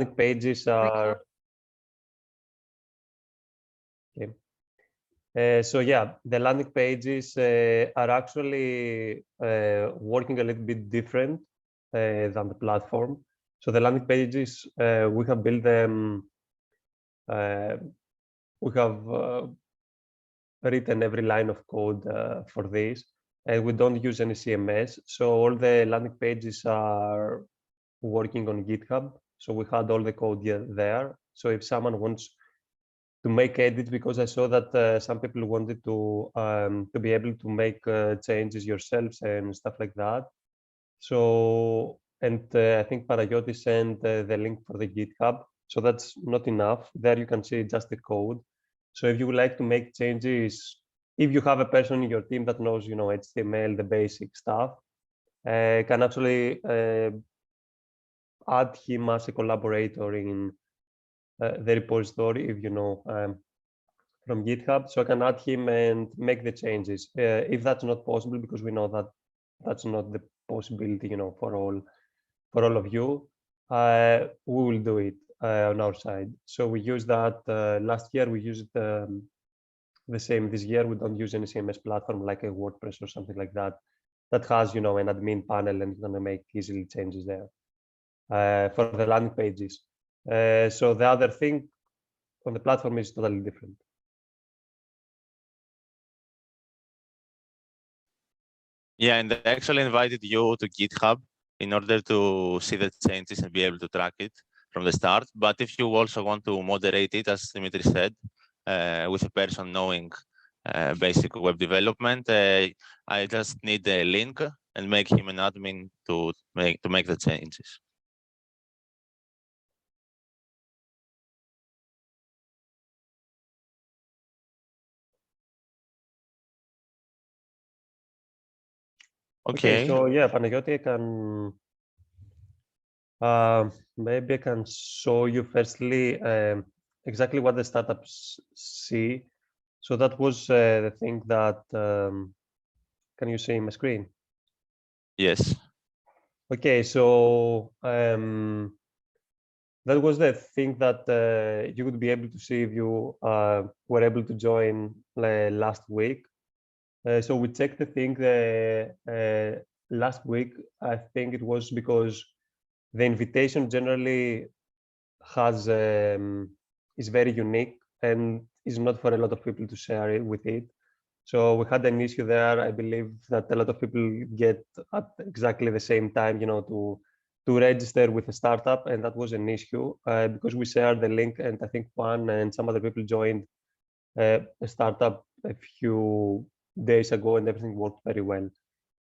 pages are okay. So yeah, the landing pages are actually working a little bit different than the platform. So the landing pages, we have built them, we have written every line of code for this, and we don't use any CMS. So all the landing pages are working on GitHub. So we had all the code there. So if someone wants to make edits, because I saw that some people wanted to be able to make changes yourselves and stuff like that. So, and I think Panagiotis sent the link for the GitHub. So that's not enough. There you can see just the code. So if you would like to make changes, if you have a person in your team that knows, you know, HTML, the basic stuff, can actually add him as a collaborator in the repository, if you know, from GitHub. So I can add him and make the changes. If that's not possible, because we know that that's not the possibility, you know, for all of you, we will do it on our side. So we used that last year. We used the same this year. We don't use any CMS platform like a WordPress or something like that that has, you know, an admin panel and you're gonna make easily changes there for the landing pages. So the other thing on the platform is totally different. Yeah, and they actually invited you to GitHub in order to see the changes and be able to track it from the start. But if you also want to moderate it, as Dimitri said, with a person knowing basic web development, I just need a link and make him an admin to make the changes. Okay, so yeah, Panagiotis, I can maybe I can show you firstly exactly what the startups see. So that was the thing that can you see my screen? Yes. Okay, so that was the thing that you would be able to see if you were able to join last week. So we checked the thing last week. I think it was because the invitation generally has is very unique and is not for a lot of people to share it with it. So we had an issue there. I believe that a lot of people get at exactly the same time, you know, to register with a startup, and that was an issue because we shared the link, and I think Juan and some other people joined a startup a few days ago, and everything worked very well.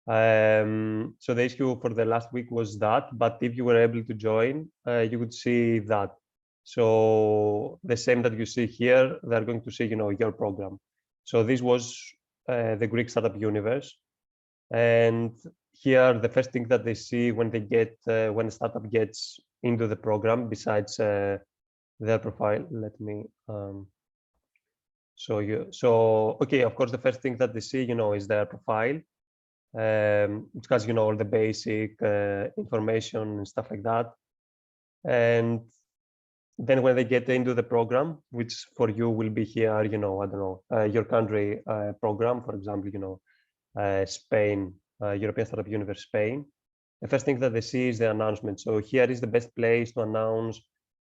So the issue for the last week was that, but if you were able to join, you would see that. So the same that you see here, they're going to see, you know, your program. So this was the Greek startup universe. And here, the first thing that they see when they get, when a startup gets into the program, besides their profile, let me show you. So, okay, of course, the first thing that they see, you know, is their profile. Which has, you know, all the basic information and stuff like that. And then when they get into the program, which for you will be here, you know, I don't know, your country program, for example, you know, Spain, European Startup Universe Spain. The first thing that they see is the announcement. So here is the best place to announce,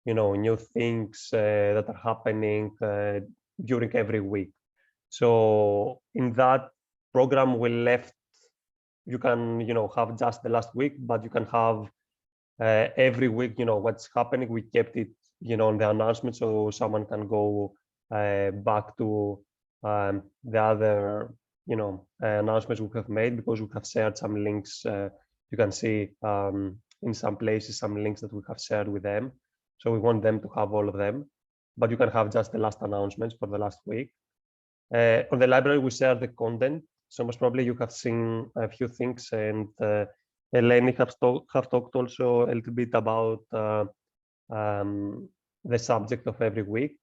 you know, new things that are happening during every week. So in that program, we left, you can, you know, have just the last week, but you can have every week, you know, what's happening. We kept it, you know, on the announcement, so someone can go back to the other, you know, announcements we have made, because we have shared some links. You can see in some places some links that we have shared with them. So we want them to have all of them, but you can have just the last announcements for the last week. On the library, we share the content. So most probably you have seen a few things, and Eleni have talked also a little bit about the subject of every week.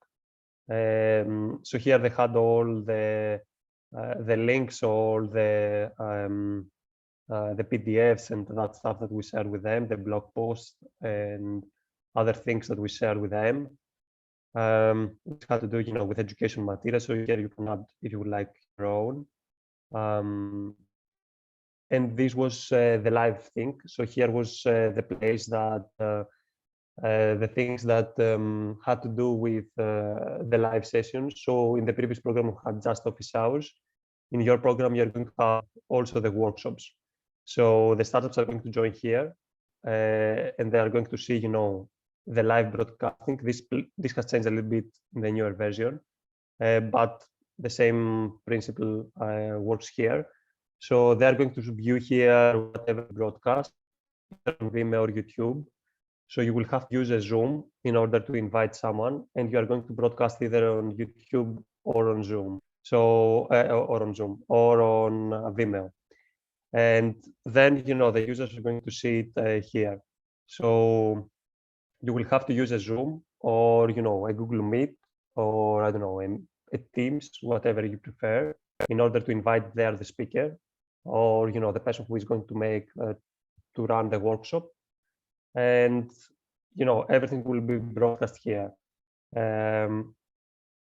So here they had all the links, all the PDFs and that stuff that we shared with them, the blog post, and other things that we share with them. It had to do, with education material. So here you can add, if you would like, your own. And this was the live thing. So here was the place that the things that had to do with the live sessions. So in the previous program, we had just office hours. In your program, you're going to have also the workshops. So the startups are going to join here, and they are going to see, the live broadcasting. This has changed a little bit in the newer version, but the same principle works here. So they're going to view here whatever broadcast on Vimeo or YouTube. So you will have to use a Zoom in order to invite someone, and you are going to broadcast either on YouTube or on Zoom. So or on Zoom or on Vimeo. And then, the users are going to see it here. So you will have to use a Zoom or, a Google Meet or, I don't know, a Teams, whatever you prefer, in order to invite there the speaker or, the person who is going to make, to run the workshop. And, everything will be broadcast here.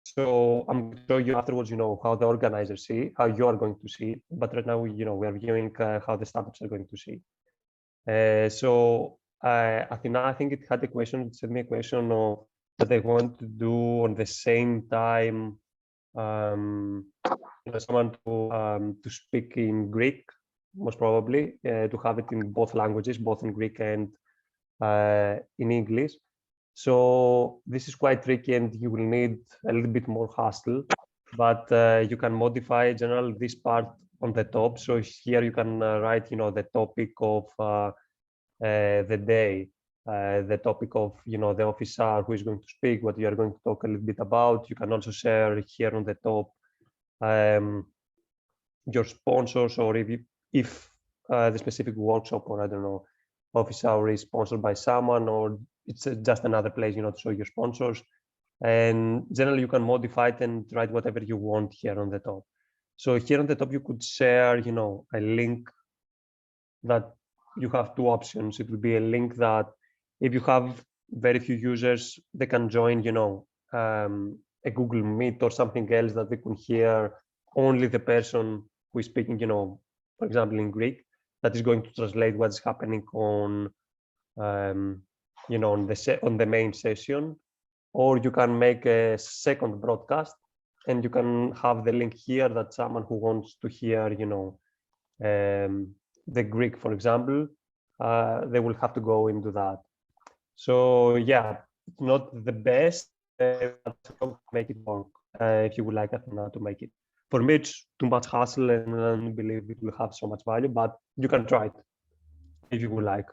So I'm going to show you afterwards, how the organizers see, how you are going to see it. But right now, we are viewing how the startups are going to see. So Athena, I think it had a question, it sent me a question of that they want to do on the same time, someone to speak in Greek, most probably, to have it in both languages, both in Greek and in English. So this is quite tricky, and you will need a little bit more hustle, but you can modify generally this part on the top. So here you can write, the topic of the day, the topic of, the officer who is going to speak, what you are going to talk a little bit about. You can also share here on the top your sponsors, or if the specific workshop, or I don't know, office hour is sponsored by someone, or it's just another place, to show your sponsors. And generally you can modify it and write whatever you want here on the top. So here on the top, you could share, a link that you have two options. It will be a link that if you have very few users, they can join, a Google Meet or something else that they can hear only the person who is speaking, for example, in Greek, that is going to translate what's happening on, on the main session. Or you can make a second broadcast, and you can have the link here that someone who wants to hear, the Greek, for example, they will have to go into that. So yeah, it's not the best, but make it work if you would like Athena to make it. For me, it's too much hassle, and I don't believe it will have so much value, but you can try it if you would like.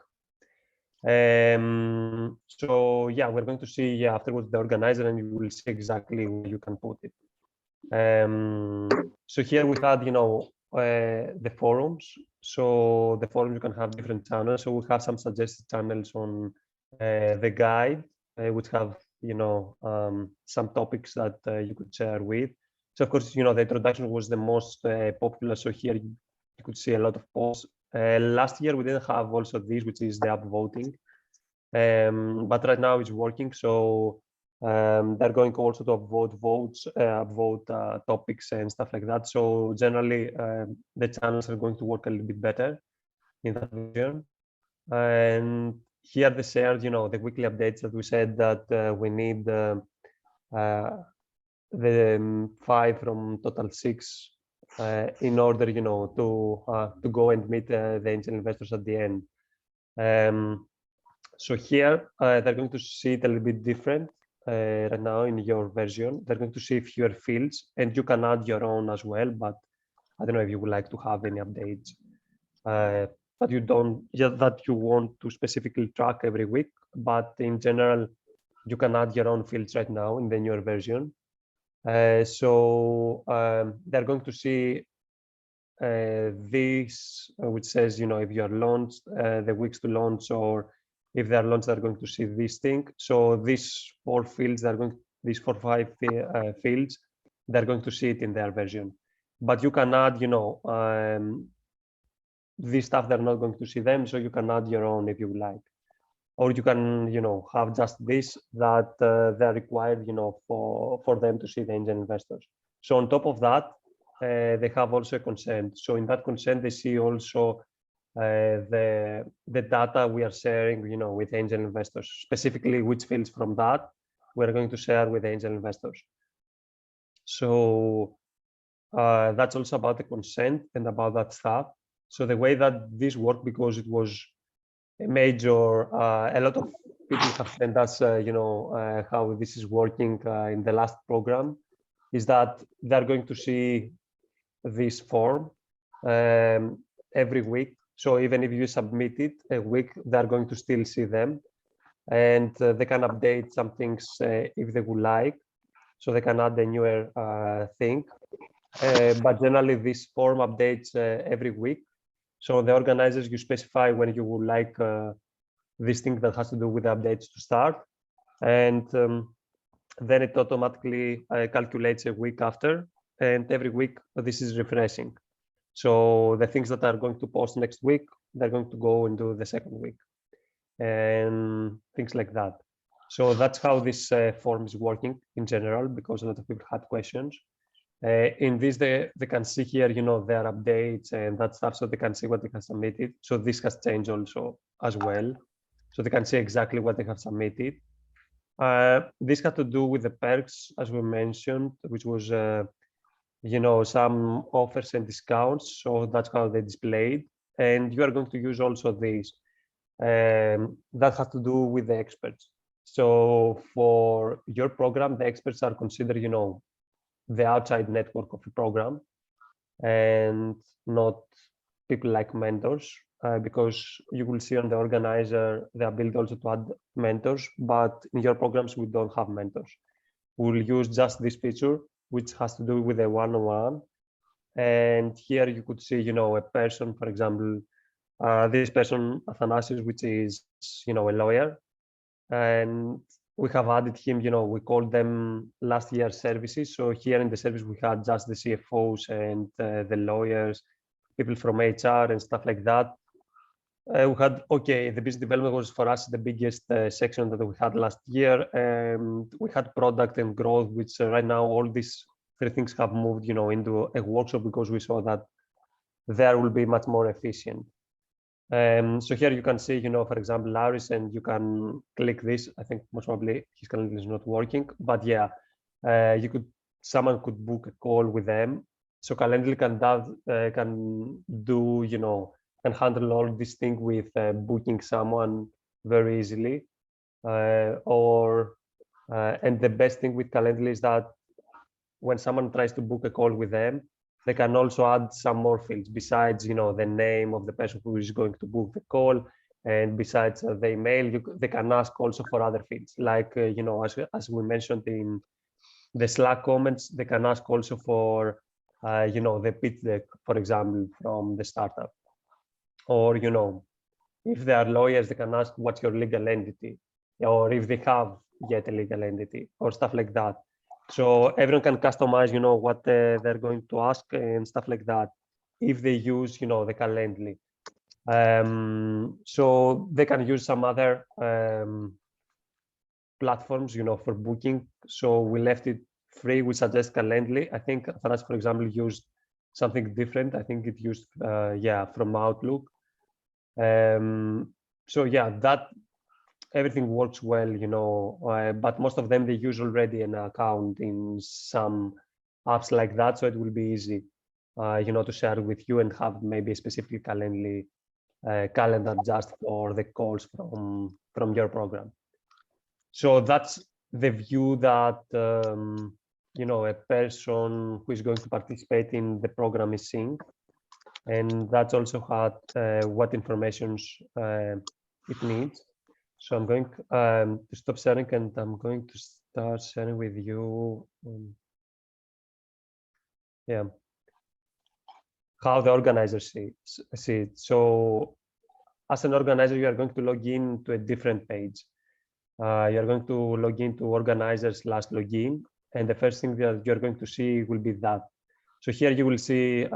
So yeah, we're going to see afterwards the organizer, and you will see exactly where you can put it. So here we had, the forums. So the forums, you can have different channels. So we have some suggested channels on the guide, which have, some topics that you could share with. So of course, the introduction was the most popular. So here you could see a lot of posts. Last year we didn't have also this, which is the upvoting, but right now it's working. So they're going also to upvote topics and stuff like that. So generally, the channels are going to work a little bit better in that version. And here they shared, the weekly updates that we said that we need the 5 from total 6 in order, to go and meet the angel investors at the end. So here they're going to see it a little bit different right now in your version. They're going to see fewer fields, and you can add your own as well. But I don't know if you would like to have any updates, but you don't, that you want to specifically track every week. But in general, you can add your own fields right now in the newer version. So they're going to see this, which says, if you are launched, the weeks to launch, or if they are launched, they're going to see this thing. So these 4 fields, these 4 or 5 fields, they're going to see it in their version. But you can add, this stuff, they're not going to see them, so you can add your own if you like. or you can, have just this that they're required, for them to see the angel investors. So on top of that, they have also a consent. So in that consent, they see also the data we are sharing, with angel investors, specifically which fields from that we're going to share with angel investors. So that's also about the consent and about that stuff. So the way that this worked, because it was a major, a lot of people have sent us, how this is working in the last program, is that they're going to see this form every week. So even if you submit it a week, they're going to still see them, and they can update some things if they would like. So they can add a newer thing. But generally, this form updates every week. So the organizers, you specify when you would like this thing that has to do with the updates to start, and then it automatically calculates a week after, and every week this is refreshing. So the things that are going to post next week, they're going to go into the second week, and things like that. So that's how this form is working in general, because a lot of people had questions. In this, they can see here, their updates and that stuff, so they can see what they have submitted. So this has changed also as well. So they can see exactly what they have submitted. This had to do with the perks, as we mentioned, which was, some offers and discounts. So that's how they displayed. And you are going to use also this. That has to do with the experts. So for your program, the experts are considered, the outside network of a program, and not people like mentors, because you will see on the organizer the ability also to add mentors, but in your programs we don't have mentors. We'll use just this feature, which has to do with a one-on-one. And here you could see, a person, for example, this person, Athanasius, which is, a lawyer, and we have added him, we called them last year services. So here in the service, we had just the CFOs and the lawyers, people from HR and stuff like that. We had, the business development was for us the biggest section that we had last year. We had product and growth, which right now all these three things have moved, into a workshop, because we saw that there will be much more efficient. So here you can see, for example, Larry's, and you can click this. I think most probably his calendar is not working, but yeah, someone could book a call with them. So Calendly can do, can handle all this thing with booking someone very easily. And the best thing with Calendly is that when someone tries to book a call with them, they can also add some more fields besides, the name of the person who is going to book the call, and besides the email, they can ask also for other fields, like, as we mentioned in the Slack comments, they can ask also for, the pitch deck, for example, from the startup. Or, if they are lawyers, they can ask what's your legal entity, or if they have yet a legal entity, or stuff like that. So everyone can customize, what they're going to ask and stuff like that, if they use, the Calendly. So they can use some other platforms, for booking. So we left it free. We suggest Calendly. I think Thanas, for example, used something different. I think it used, from Outlook. So yeah, that everything works well, but most of them, they use already an account in some apps like that. So it will be easy, to share with you and have maybe a specific Calendly calendar just for the calls from your program. So that's the view that, a person who is going to participate in the program is seeing. And that's also what information it needs. So I'm going to stop sharing, and I'm going to start sharing with you. How the organizer see it. So as an organizer, you are going to log in to a different page. You're going to log into organizer/login, and the first thing that you're going to see will be that. So here you will see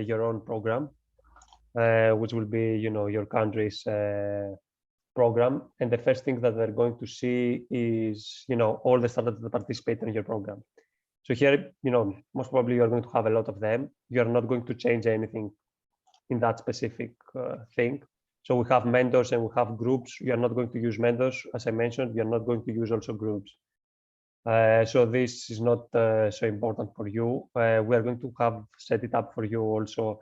your own program, which will be, your country's program, and the first thing that they're going to see is, all the startups that participate in your program. So here, most probably you're going to have a lot of them. You're not going to change anything in that specific thing. So we have mentors and we have groups. You're not going to use mentors, as I mentioned. You're not going to use also groups. So this is not so important for you. We are going to have set it up for you also.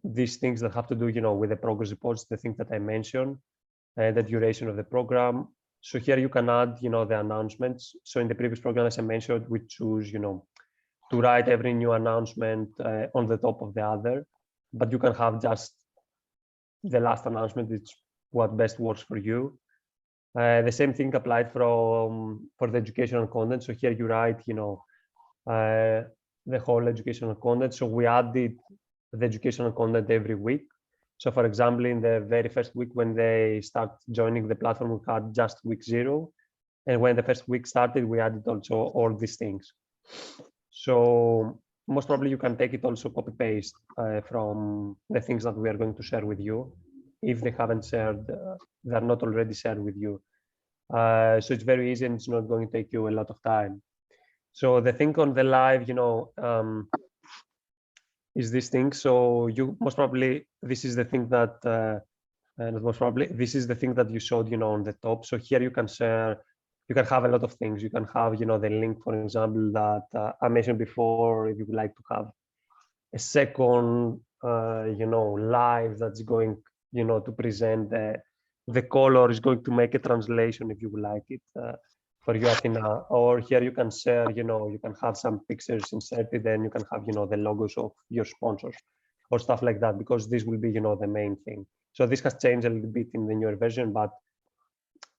These things that have to do, with the progress reports, the things that I mentioned, and the duration of the program. So here you can add, the announcements. So in the previous program, as I mentioned, we choose, to write every new announcement on the top of the other, but you can have just the last announcement. It's what best works for you. The same thing applied for the educational content. So here you write, the whole educational content. So we added the educational content every week. So for example, in the very first week when they start joining the platform, we had just week 0. And when the first week started, we added also all these things. So most probably you can take it also copy paste from the things that we are going to share with you. If they haven't shared, they're not already shared with you. So it's very easy and it's not going to take you a lot of time. So the thing on the live, is this thing. So you most probably, this is the thing that, and most probably this is the thing that you showed, on the top. So here you can share, you can have a lot of things. You can have, the link, for example, that I mentioned before, if you would like to have a second, live that's going, to present the color is going to make a translation if you would like it for you, Athena. Or here you can share, you can have some pictures inserted, then you can have, the logos of your sponsors or stuff like that, because this will be, the main thing. So this has changed a little bit in the newer version, but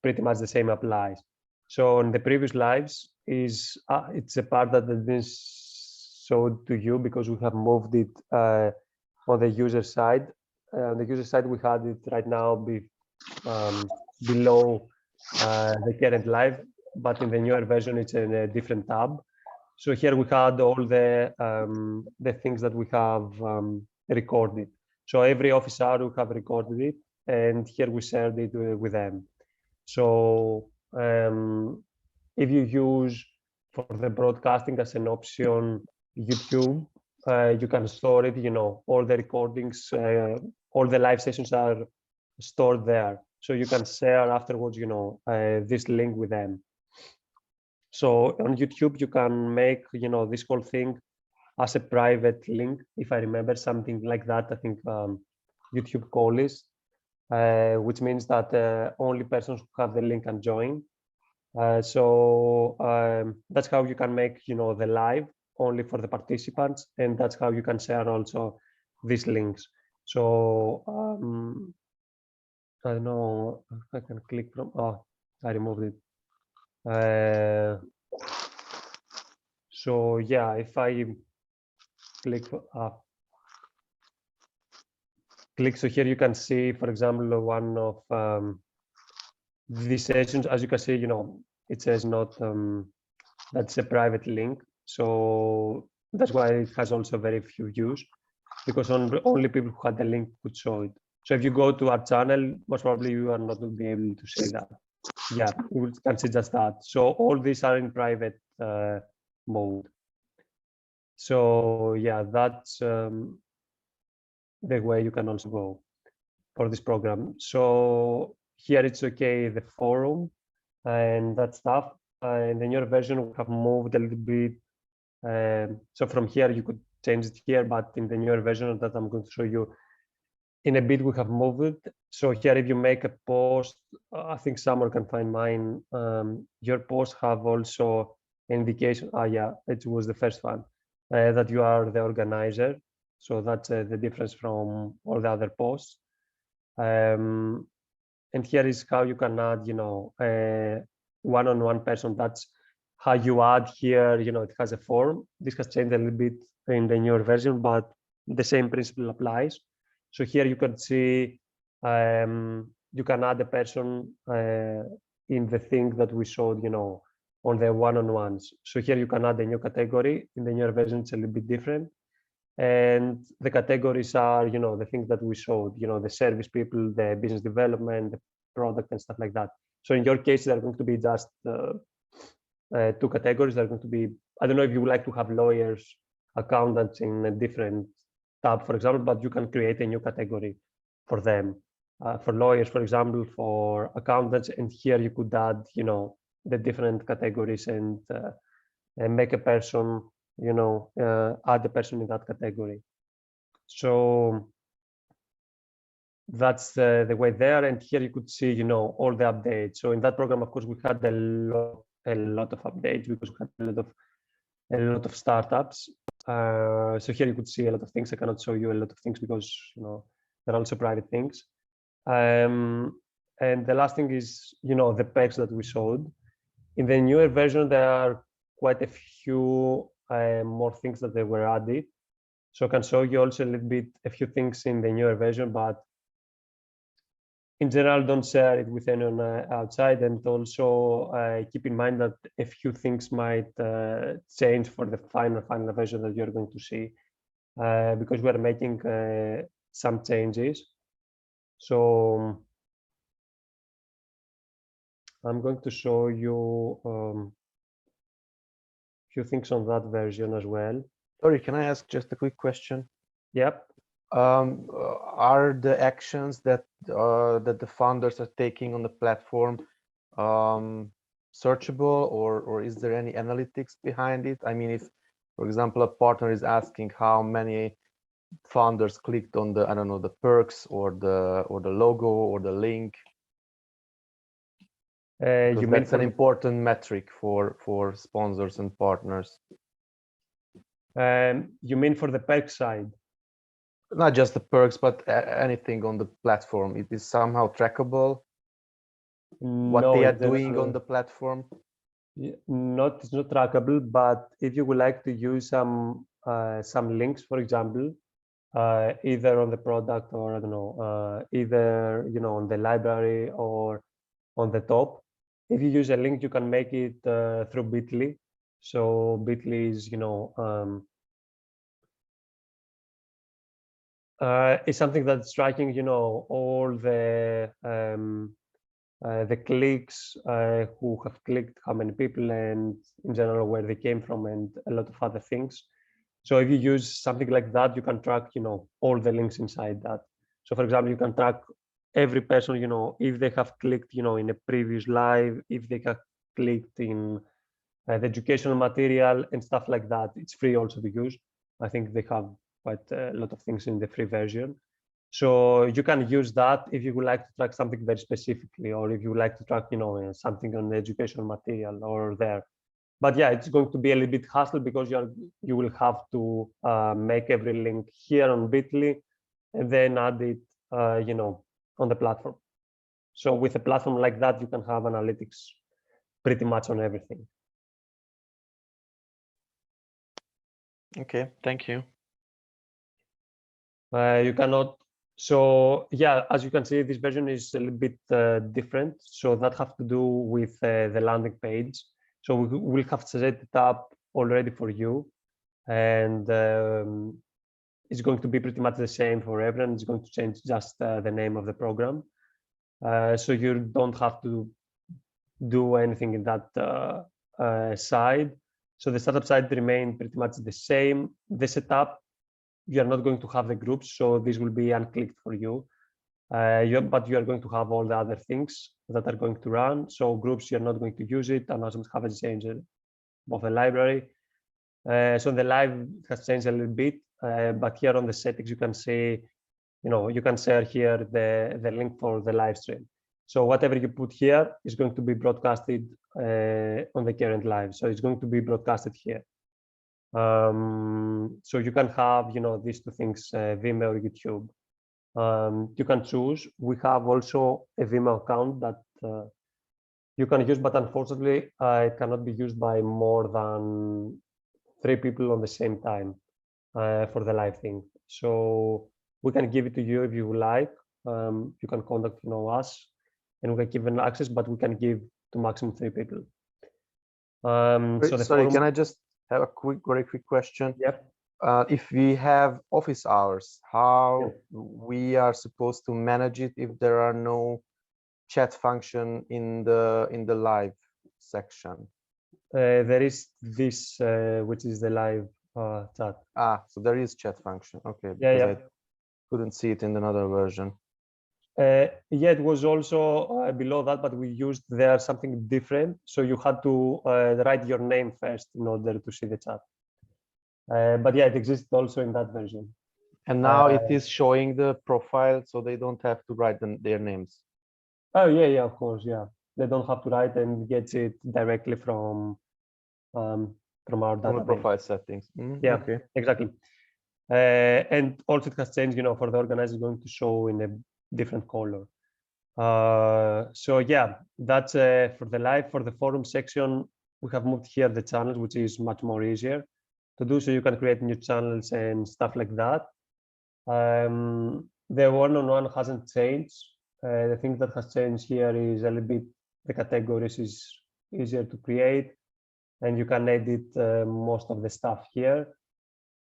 pretty much the same applies. So in the previous lives is it's a part that has been showed to you because we have moved it on the user side. On the user side, we had it right now below the current live, but in the newer version, it's in a different tab. So here we had all the things that we have recorded. So every office hour we have recorded it, and here we shared it with them. So if you use for the broadcasting as an option YouTube, you can store it, all the recordings, all the live sessions are stored there. So you can share afterwards, this link with them. So on YouTube, you can make, this whole thing as a private link, if I remember something like that. I think YouTube call is, which means that only persons who have the link can join. So that's how you can make, the live only for the participants, and that's how you can share also these links. So I don't know if I can click from. Oh, I removed it. So yeah, if I click so here you can see, for example, one of these sessions. As you can see, it says not that's a private link. So that's why it has also very few views, because only people who had the link could show it. So if you go to our channel, most probably you are not going to be able to see that. Yeah, you can see just that. So all these are in private mode. So yeah, that's the way you can also go for this program. So here it's okay, the forum and that stuff. In the newer version, we have moved a little bit. So from here, you could change it here, but in the newer version that I'm going to show you in a bit, we have moved it. So here, if you make a post, I think someone can find mine. Your posts have also indication. Yeah, it was the first one, that you are the organizer. So that's the difference from all the other posts. And here is how you can add, one-on-one person. That's how you add here, it has a form. This has changed a little bit in the newer version, but the same principle applies. So here you can see, you can add a person in the thing that we showed, on the one-on-ones. So here you can add a new category. In the newer version, it's a little bit different. And the categories are, the things that we showed, the service people, the business development, the product and stuff like that. So in your case, there are going to be just 2 categories. There are going to be, I don't know if you would like to have lawyers, accountants in a different tab, for example, but you can create a new category for them. For lawyers, for example, for accountants, and here you could add, the different categories and make a person, add a person in that category. So that's the way there. And here you could see, all the updates. So in that program, of course, we had a lot of updates because we had a lot of startups. So here you could see a lot of things. I cannot show you a lot of things because, they're also private things. And the last thing is, the perks that we showed. In the newer version, there are quite a few more things that they were added. So I can show you also a few things in the newer version, but in general, don't share it with anyone outside. And also keep in mind that a few things might change for the final version that you're going to see, because we're making some changes. So I'm going to show you a few things on that version as well. Sorry, can I ask just a quick question? Yep. Are the actions that the founders are taking on the platform searchable, or is there any analytics behind it? I mean, if, for example, a partner is asking how many founders clicked on the, I don't know, the perks or the logo or the link, because that's an important metric for sponsors and partners. You mean for the perk side? Not just the perks, but anything on the platform. It is somehow trackable. What they are doing on the platform. It's not trackable, but if you would like to use some links, for example, either on the product or I don't know, either on the library or on the top. If you use a link, you can make it through Bitly. So Bitly is is something that's tracking all the clicks, who have clicked, how many people, and in general where they came from, and a lot of other things. So if you use something like that, you can track all the links inside that. So for example, you can track every person, if they have clicked in a previous live, if they have clicked in the educational material and stuff like that. It's free also to use. I think they have quite a lot of things in the free version. So you can use that if you would like to track something very specifically, or if you would like to track something on the educational material or there. But yeah, it's going to be a little bit hassle because you will have to make every link here on Bitly and then add it on the platform. So with a platform like that, you can have analytics pretty much on everything. Okay, thank you. You cannot. So yeah, as you can see, this version is a little bit different. So that has to do with the landing page. So we'll have set it up already for you, and it's going to be pretty much the same for everyone. It's going to change just the name of the program. So you don't have to do anything in that side. So the startup side remain pretty much the same. The setup, you're not going to have the groups, so this will be unclicked for you. But you are going to have all the other things that are going to run. So groups, you're not going to use it. Announcements haven't changed of the library. So the live has changed a little bit, but here on the settings, you can see, you can share here the link for the live stream. So whatever you put here is going to be broadcasted on the current live. So it's going to be broadcasted here. So you can have, these two things, Vimeo or YouTube. You can choose. We have also a Vimeo account that you can use, but unfortunately, it cannot be used by more than 3 people on the same time for the live thing. So we can give it to you if you would like. You can contact us, and we can give an access, but we can give to maximum 3 people. Sorry, can I just have a very quick question? Yep. If we have office hours, how we are supposed to manage it if there are no chat function in the live section? There is this, which is the live chat. So there is chat function. Okay, Yeah, because yeah. I couldn't see it in another version. Yeah, it was also below that, but we used there something different. So you had to write your name first in order to see the chat. But yeah, it exists also in that version. And now it is showing the profile, so they don't have to write their names. Oh yeah, yeah, of course, yeah. They don't have to write and get it directly from our database. From the profile settings. Yeah, okay. exactly. And also it has changed, for the organizer, going to show in a different color. So yeah, that's for the live. For the forum section, we have moved here the channels, which is much more easier to do. So you can create new channels and stuff like that. The one-on-one hasn't changed. The thing that has changed here is a little bit the categories is easier to create, and you can edit most of the stuff here.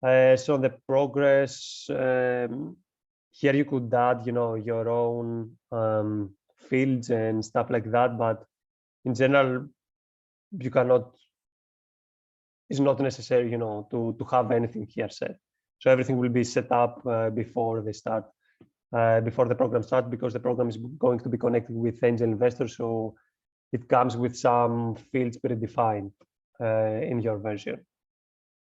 So the progress, here you could add, your own fields and stuff like that, but in general, you cannot. It's not necessary, to have anything here set. So everything will be set up before they start. Before the program starts, because the program is going to be connected with angel investors, so it comes with some fields predefined in your version.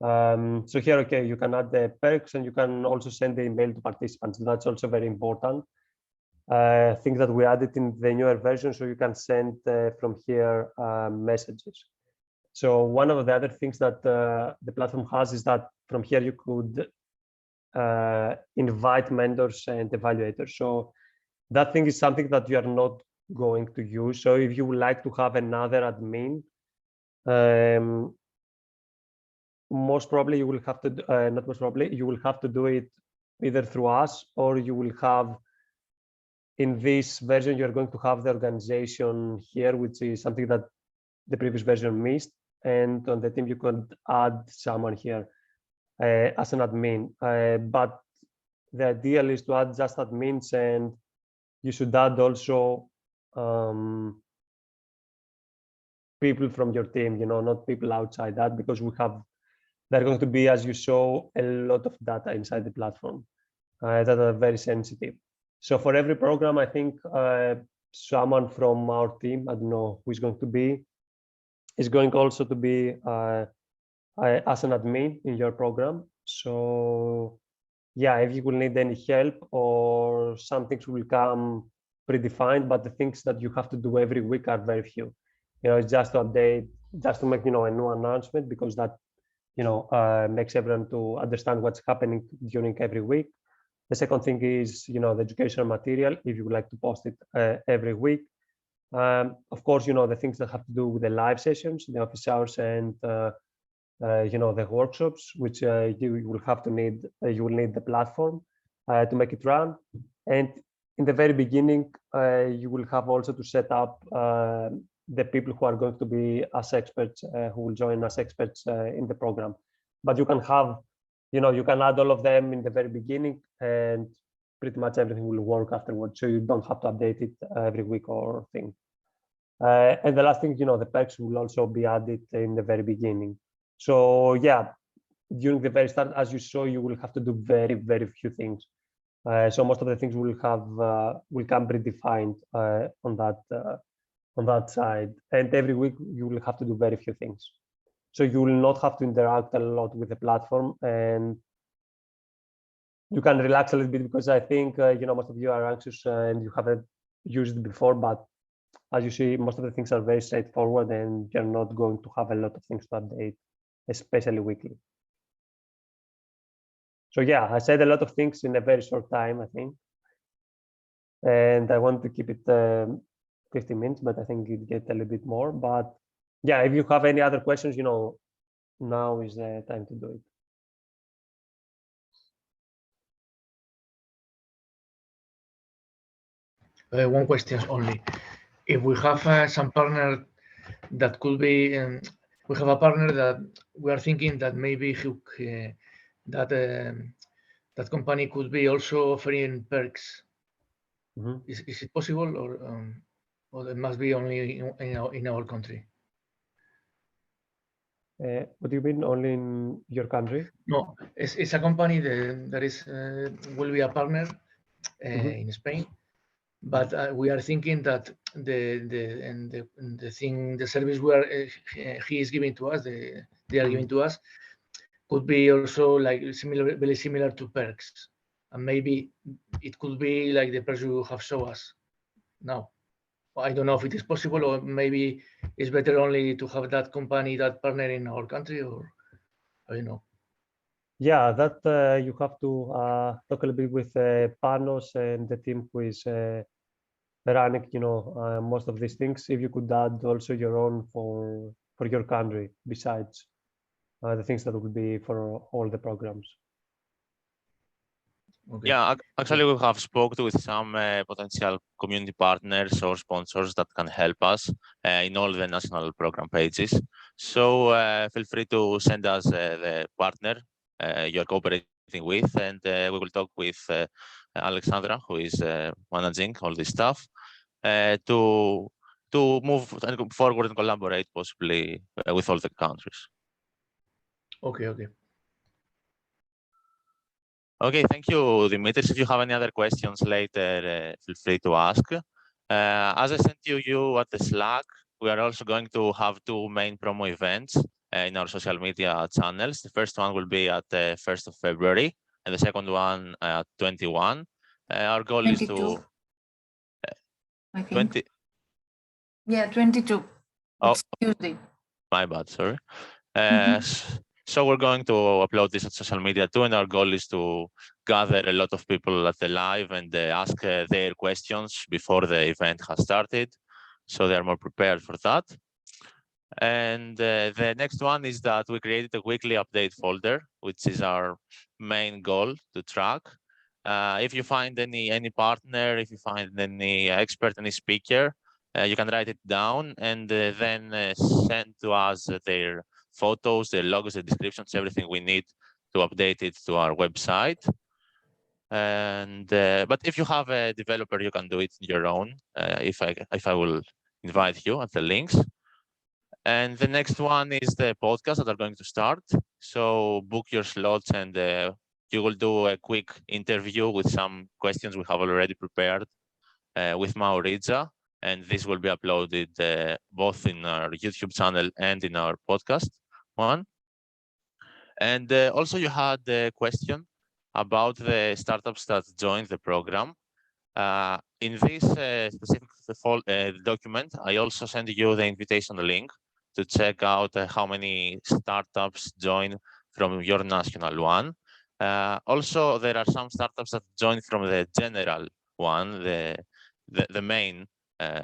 So here, okay, you can add the perks, and you can also send the email to participants. That's also very important. I think that we added in the newer version, so you can send from here messages. So one of the other things that the platform has is that from here you could invite mentors and evaluators. So that thing is something that you are not going to use. So if you would like to have another admin, most probably you will have to, not most probably, you will have to do it either through us, or you will have, in this version, you're going to have the organization here, which is something that the previous version missed. And on the team, you could add someone here as an admin. But the ideal is to add just admins, and you should add also people from your team, not people outside that, because they're going to be, as you saw, a lot of data inside the platform that are very sensitive. So for every program, I think someone from our team, I don't know who is going to be, is going also to be as an admin in your program. So yeah, if you will need any help, or some things will come predefined, but the things that you have to do every week are very few. It's just to update, just to make, a new announcement, because that, makes everyone to understand what's happening during every week. The second thing is, the educational material, if you would like to post it every week. Of course, the things that have to do with the live sessions, the office hours, and the workshops, which you will have to need. You will need the platform to make it run. And in the very beginning, you will have also to set up the people who are going to be as experts, who will join as experts in the program. But you can have, you can add all of them in the very beginning, and pretty much everything will work afterwards. So you don't have to update it every week or thing. And the last thing, the perks will also be added in the very beginning. So yeah, during the very start, as you saw, you will have to do very, very few things. So most of the things will come predefined on that side, and every week you will have to do very few things. So you will not have to interact a lot with the platform, and you can relax a little bit, because I think most of you are anxious and you haven't used it before. But as you see, most of the things are very straightforward, and you're not going to have a lot of things to update, especially weekly. So yeah, I said a lot of things in a very short time, I think. And I want to keep it 15 minutes, but I think it gets a little bit more. But yeah, if you have any other questions, now is the time to do it. One question only. If we have some partner that could be, we have a partner that we are thinking that maybe that company could be also offering perks. Mm-hmm. Is it possible, or or it must be only in our country? What do you mean, only in your country? No, it's a company that is will be a partner in Spain, but we are thinking that the service he is giving to us, they are giving to us, could be also like similar, very similar to perks, and maybe it could be like the perks you have shown us now. I don't know if it is possible, or maybe it's better only to have that company, that partner in our country, or I don't know. Yeah, that you have to talk a little bit with Panos and the team who is running, most of these things. If you could add also your own for your country, besides the things that will be for all the programs. Okay. Yeah, actually, we have spoken with some potential community partners or sponsors that can help us in all the national program pages. So feel free to send us the partner you're cooperating with, and we will talk with Alexandra, who is managing all this stuff, to move forward and collaborate possibly with all the countries. Okay. Okay, thank you, Dimitris. If you have any other questions later, feel free to ask. As I sent you at the Slack, we are also going to have two main promo events in our social media channels. The first one will be at the 1st of February, and the second one at 21. Our goal 22, is to... I think. 20. Yeah, 22. Oh, it's Tuesday. My bad, sorry. So we're going to upload this on social media too, and our goal is to gather a lot of people at the live and ask their questions before the event has started, so they are more prepared for that. And the next one is that we created a weekly update folder, which is our main goal to track. If you find any partner, if you find any expert, any speaker, you can write it down and then send to us their photos, their logos, the descriptions, everything we need to update it to our website. And but if you have a developer, you can do it your own. If I will invite you at the links. And the next one is the podcast that are going to start. So book your slots, and you will do a quick interview with some questions we have already prepared with Mauriza. And this will be uploaded both in our YouTube channel and in our podcast one. And also you had a question about the startups that joined the program. In this specific document, I also send you the invitation link to check out how many startups join from your national one. Also, there are some startups that join from the general one, the main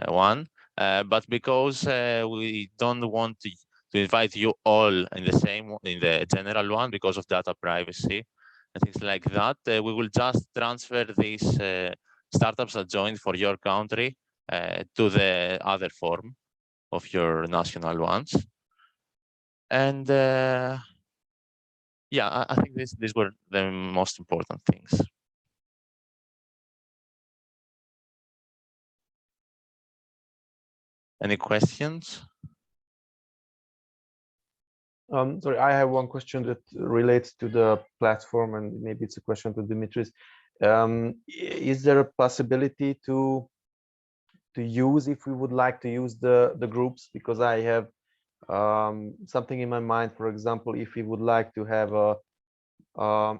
one. But because we don't want to invite you all in the general one because of data privacy and things like that, we will just transfer these startups that joined for your country to the other form of your national ones. And yeah, I think these were the most important things. Any questions? Sorry, I have one question that relates to the platform, and maybe it's a question to Dimitris. Is there a possibility to use, if we would like to use the groups? Because I have something in my mind. For example, if we would like to have a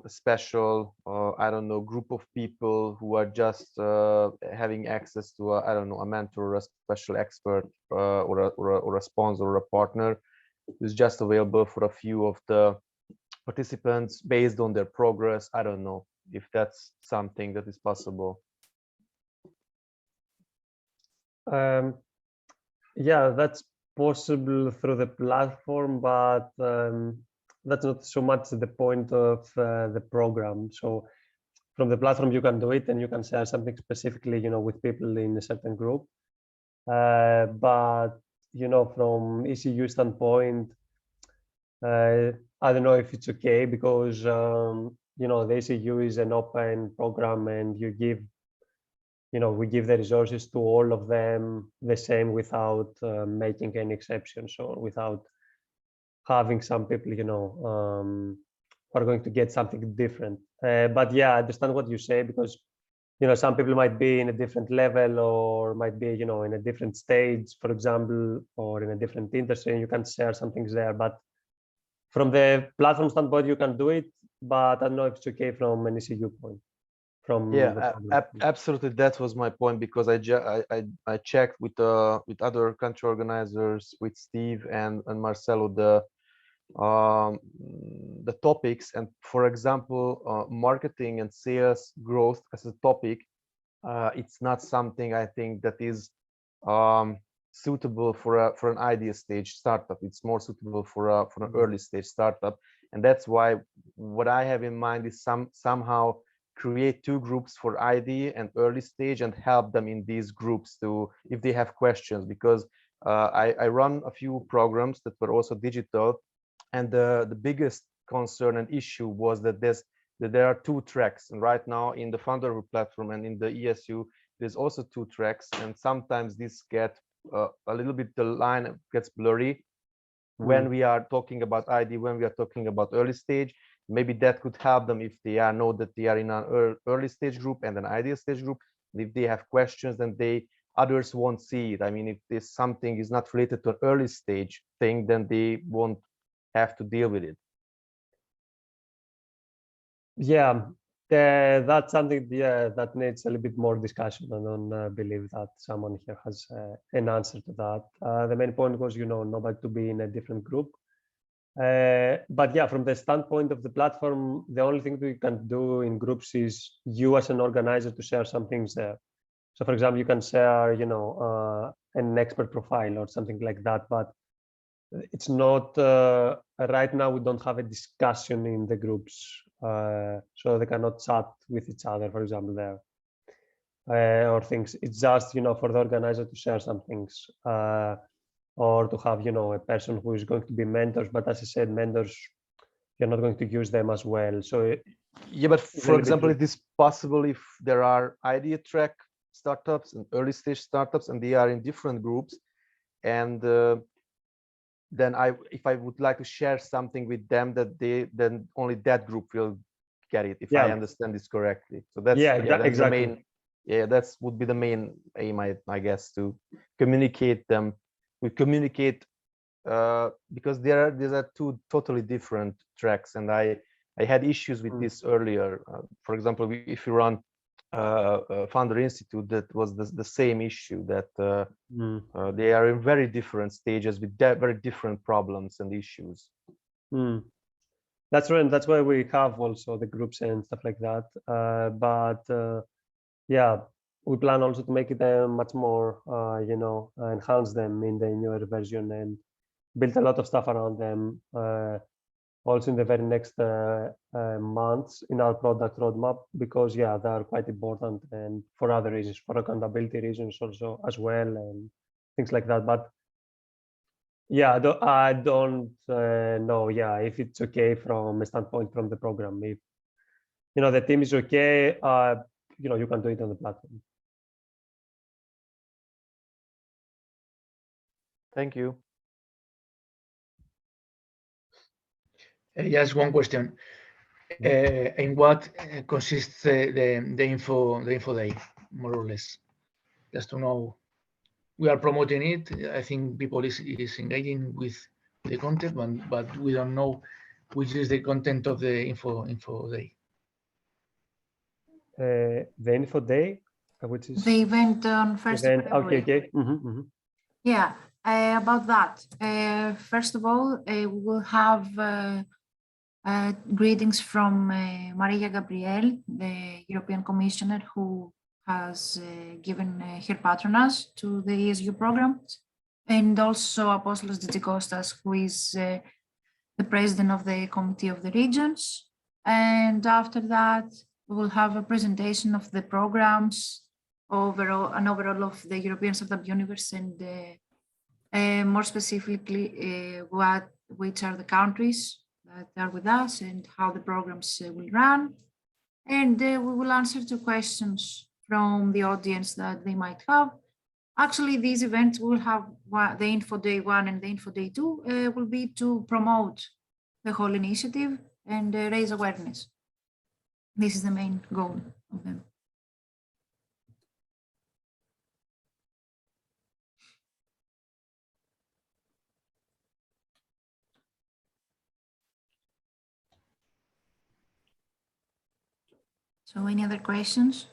special, I don't know, group of people who are just having access to I don't know, a mentor or a special expert or a sponsor or a partner who's just available for a few of the participants based on their progress. I don't know if that's something that is possible. Yeah, that's possible through the platform, but that's not so much the point of the program. So from the platform, you can do it, and you can share something specifically, with people in a certain group. But from ECU standpoint, I don't know if it's okay, because the ECU is an open program, and you give we give the resources to all of them the same without making any exceptions or without having some people, who are going to get something different. But yeah, I understand what you say, because some people might be in a different level or might be, in a different stage, for example, or in a different industry, and you can share some things there. But from the platform standpoint, you can do it, but I don't know if it's okay from an ECU point. Yeah, absolutely. That was my point, because I checked with other country organizers, with Steve and Marcelo, the topics, and for example, marketing and sales growth as a topic, it's not something I think that is suitable for an idea stage startup. It's more suitable for an early stage startup, and that's why what I have in mind is somehow create two groups for ID and early stage, and help them in these groups to, if they have questions, because I run a few programs that were also digital, and the biggest concern and issue was that there are two tracks, and right now in the Founderhood platform and in the ESU there's also two tracks, and sometimes this get a little bit, the line gets blurry when we are talking about ID, when we are talking about early stage. Maybe that could help them if they know that they are in an early stage group and an idea stage group. If they have questions, then others won't see it. I mean, if this something is not related to an early stage thing, then they won't have to deal with it. Yeah, that's something that needs a little bit more discussion. I don't believe that someone here has an answer to that. The main point was, nobody to be in a different group. But yeah, from the standpoint of the platform, the only thing that you can do in groups is you as an organizer to share some things there. So for example, you can share, an expert profile or something like that, but it's not, right now we don't have a discussion in the groups. So they cannot chat with each other, for example, there. Or things. It's just, for the organizer to share some things. Or to have, a person who is going to be mentors. But as I said, mentors, you're not going to use them as well. So yeah, but for example, it is possible if there are idea track startups and early stage startups, and they are in different groups, and then if I would like to share something with them, that then only that group will get it, if I understand this correctly. So that's that's exactly the main, that would be the main aim, I guess, to communicate them. We communicate because these are two totally different tracks, and I had issues with this earlier. For example, if you run Founder Institute, that was the same issue, that they are in very different stages with very different problems and issues. That's right. That's why we have also the groups and stuff like that. But yeah, we plan also to make it much more, enhance them in the newer version and build a lot of stuff around them. Also in the very next months in our product roadmap, because they are quite important, and for other reasons, for accountability reasons also as well, and things like that. But yeah, I don't know. Yeah, if it's okay from a standpoint from the program. If the team is okay, you can do it on the platform. Thank you. Just one question. In what consists the info day, more or less? Just to know. We are promoting it. I think people is engaging with the content, but we don't know which is the content of the info day. The info day, which is the event on 1st of February. Okay. Yeah, about that. First of all, we will have greetings from Maria Gabriel, the European Commissioner, who has given her patronage to the ESU program, and also Apostolos Ditsikostas, who is the president of the Committee of the Regions. And after that, we will have a presentation of the programs, overall of the European Startup Universe, and more specifically, which are the countries that are with us and how the programs will run. And we will answer to questions from the audience that they might have. Actually, these events will have the Info Day 1 and the Info Day 2 will be to promote the whole initiative and raise awareness. This is the main goal of them. So any other questions?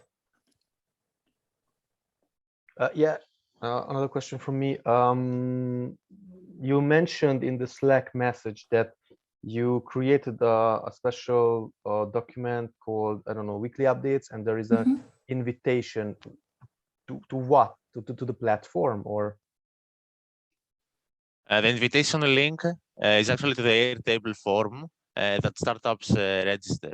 Yeah, another question from me. You mentioned in the Slack message that you created a special document called, I don't know, weekly updates, and there is an invitation to what? To the platform, or? The invitation link is actually to the Airtable form that startups register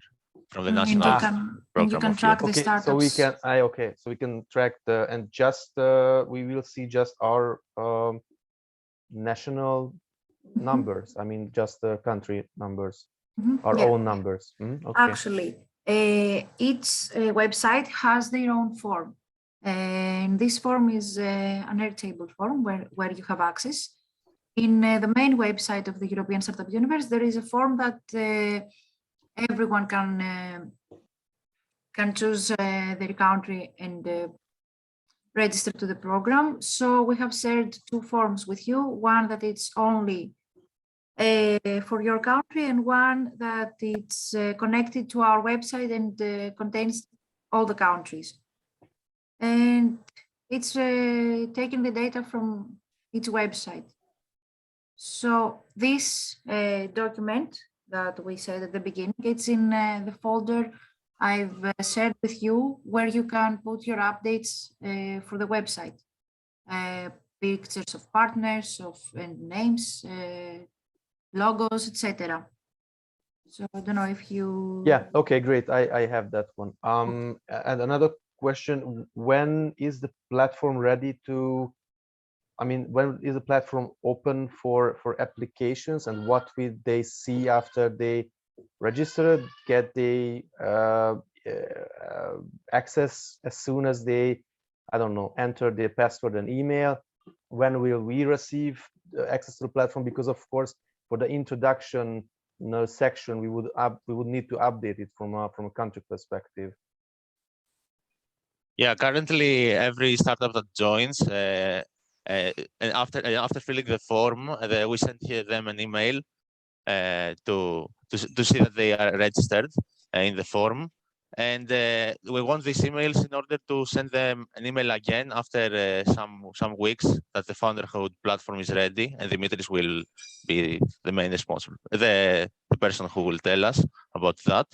from the national program. And you can track the Okay, startups. so we can. Okay, so we can track the, and just we will see just our national numbers. I mean, just the country numbers, our own numbers. Okay. Actually, each website has their own form, and this form is an Airtable form where you have access. In the main website of the European Startup Universe, there is a form that everyone can choose their country and register to the program. So we have shared two forms with you, one that it's only for your country and one that it's connected to our website and contains all the countries. And it's taking the data from each website. So this document that we said at the beginning, it's in the folder I've shared with you, where you can put your updates for the website, pictures of partners, and names, logos, etc. So I don't know if you. Yeah. Okay. Great. I have that one. And another question: when is the platform ready to? I mean, when is the platform open for applications, and what will they see after they register? Get the access as soon as they, I don't know, enter their password and email? When will we receive access to the platform? Because of course, for the introduction section, we would need to update it from a country perspective. Yeah, currently every startup that joins, and after filling the form, we send them an email to see that they are registered in the form, and we want these emails in order to send them an email again after some weeks that the Founderhood platform is ready, and Dimitris will be the main responsible, the person who will tell us about that.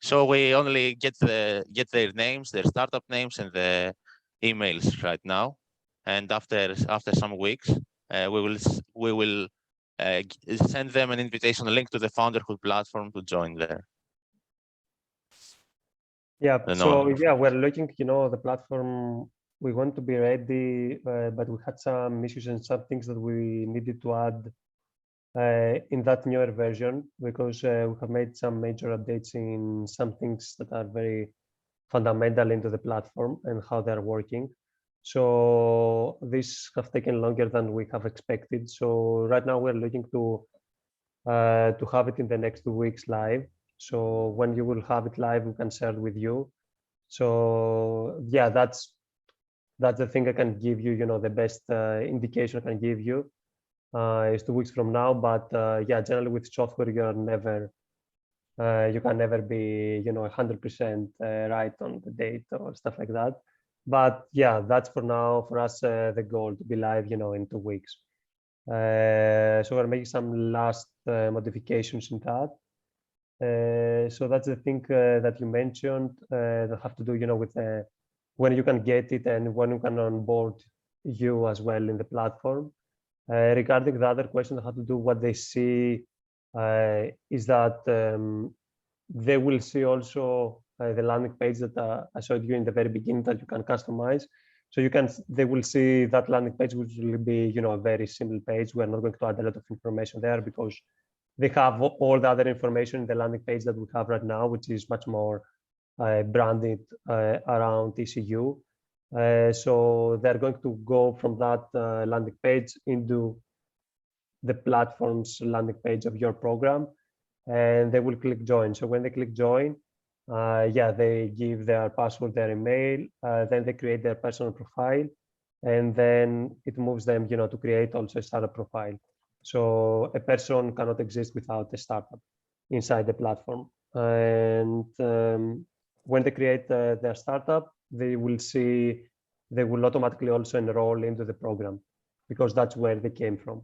So we only get their names, their startup names, and the emails right now. And after some weeks, we will send them an invitation, a link to the Founderhood platform to join there. Yeah. So yeah, we're looking. The platform. We want to be ready, but we had some issues and some things that we needed to add in that newer version, because we have made some major updates in some things that are very fundamental into the platform and how they're working. So this have taken longer than we have expected. So right now we're looking to have it in the next 2 weeks live. So when you will have it live, we can share it with you. So yeah, that's the thing I can give you. The best indication I can give you is 2 weeks from now. But yeah, generally with software, you can never be 100% right on the date or stuff like that. But yeah, that's for now for us the goal, to be live in 2 weeks. So we're making some last modifications in that. So that's the thing that you mentioned that have to do with when you can get it and when you can onboard you as well in the platform. Regarding the other question that have to do what they see is that they will see also the landing page that I showed you in the very beginning that you can customize. So they will see that landing page, which will be a very simple page. We're not going to add a lot of information there because they have all the other information in the landing page that we have right now, which is much more branded around ECU. So they're going to go from that landing page into the platform's landing page of your program, and they will click join. So when they click join, yeah, they give their password, their email, then they create their personal profile, and then it moves them, to create also a startup profile. So a person cannot exist without a startup inside the platform. And when they create their startup, they will automatically also enroll into the program, because that's where they came from.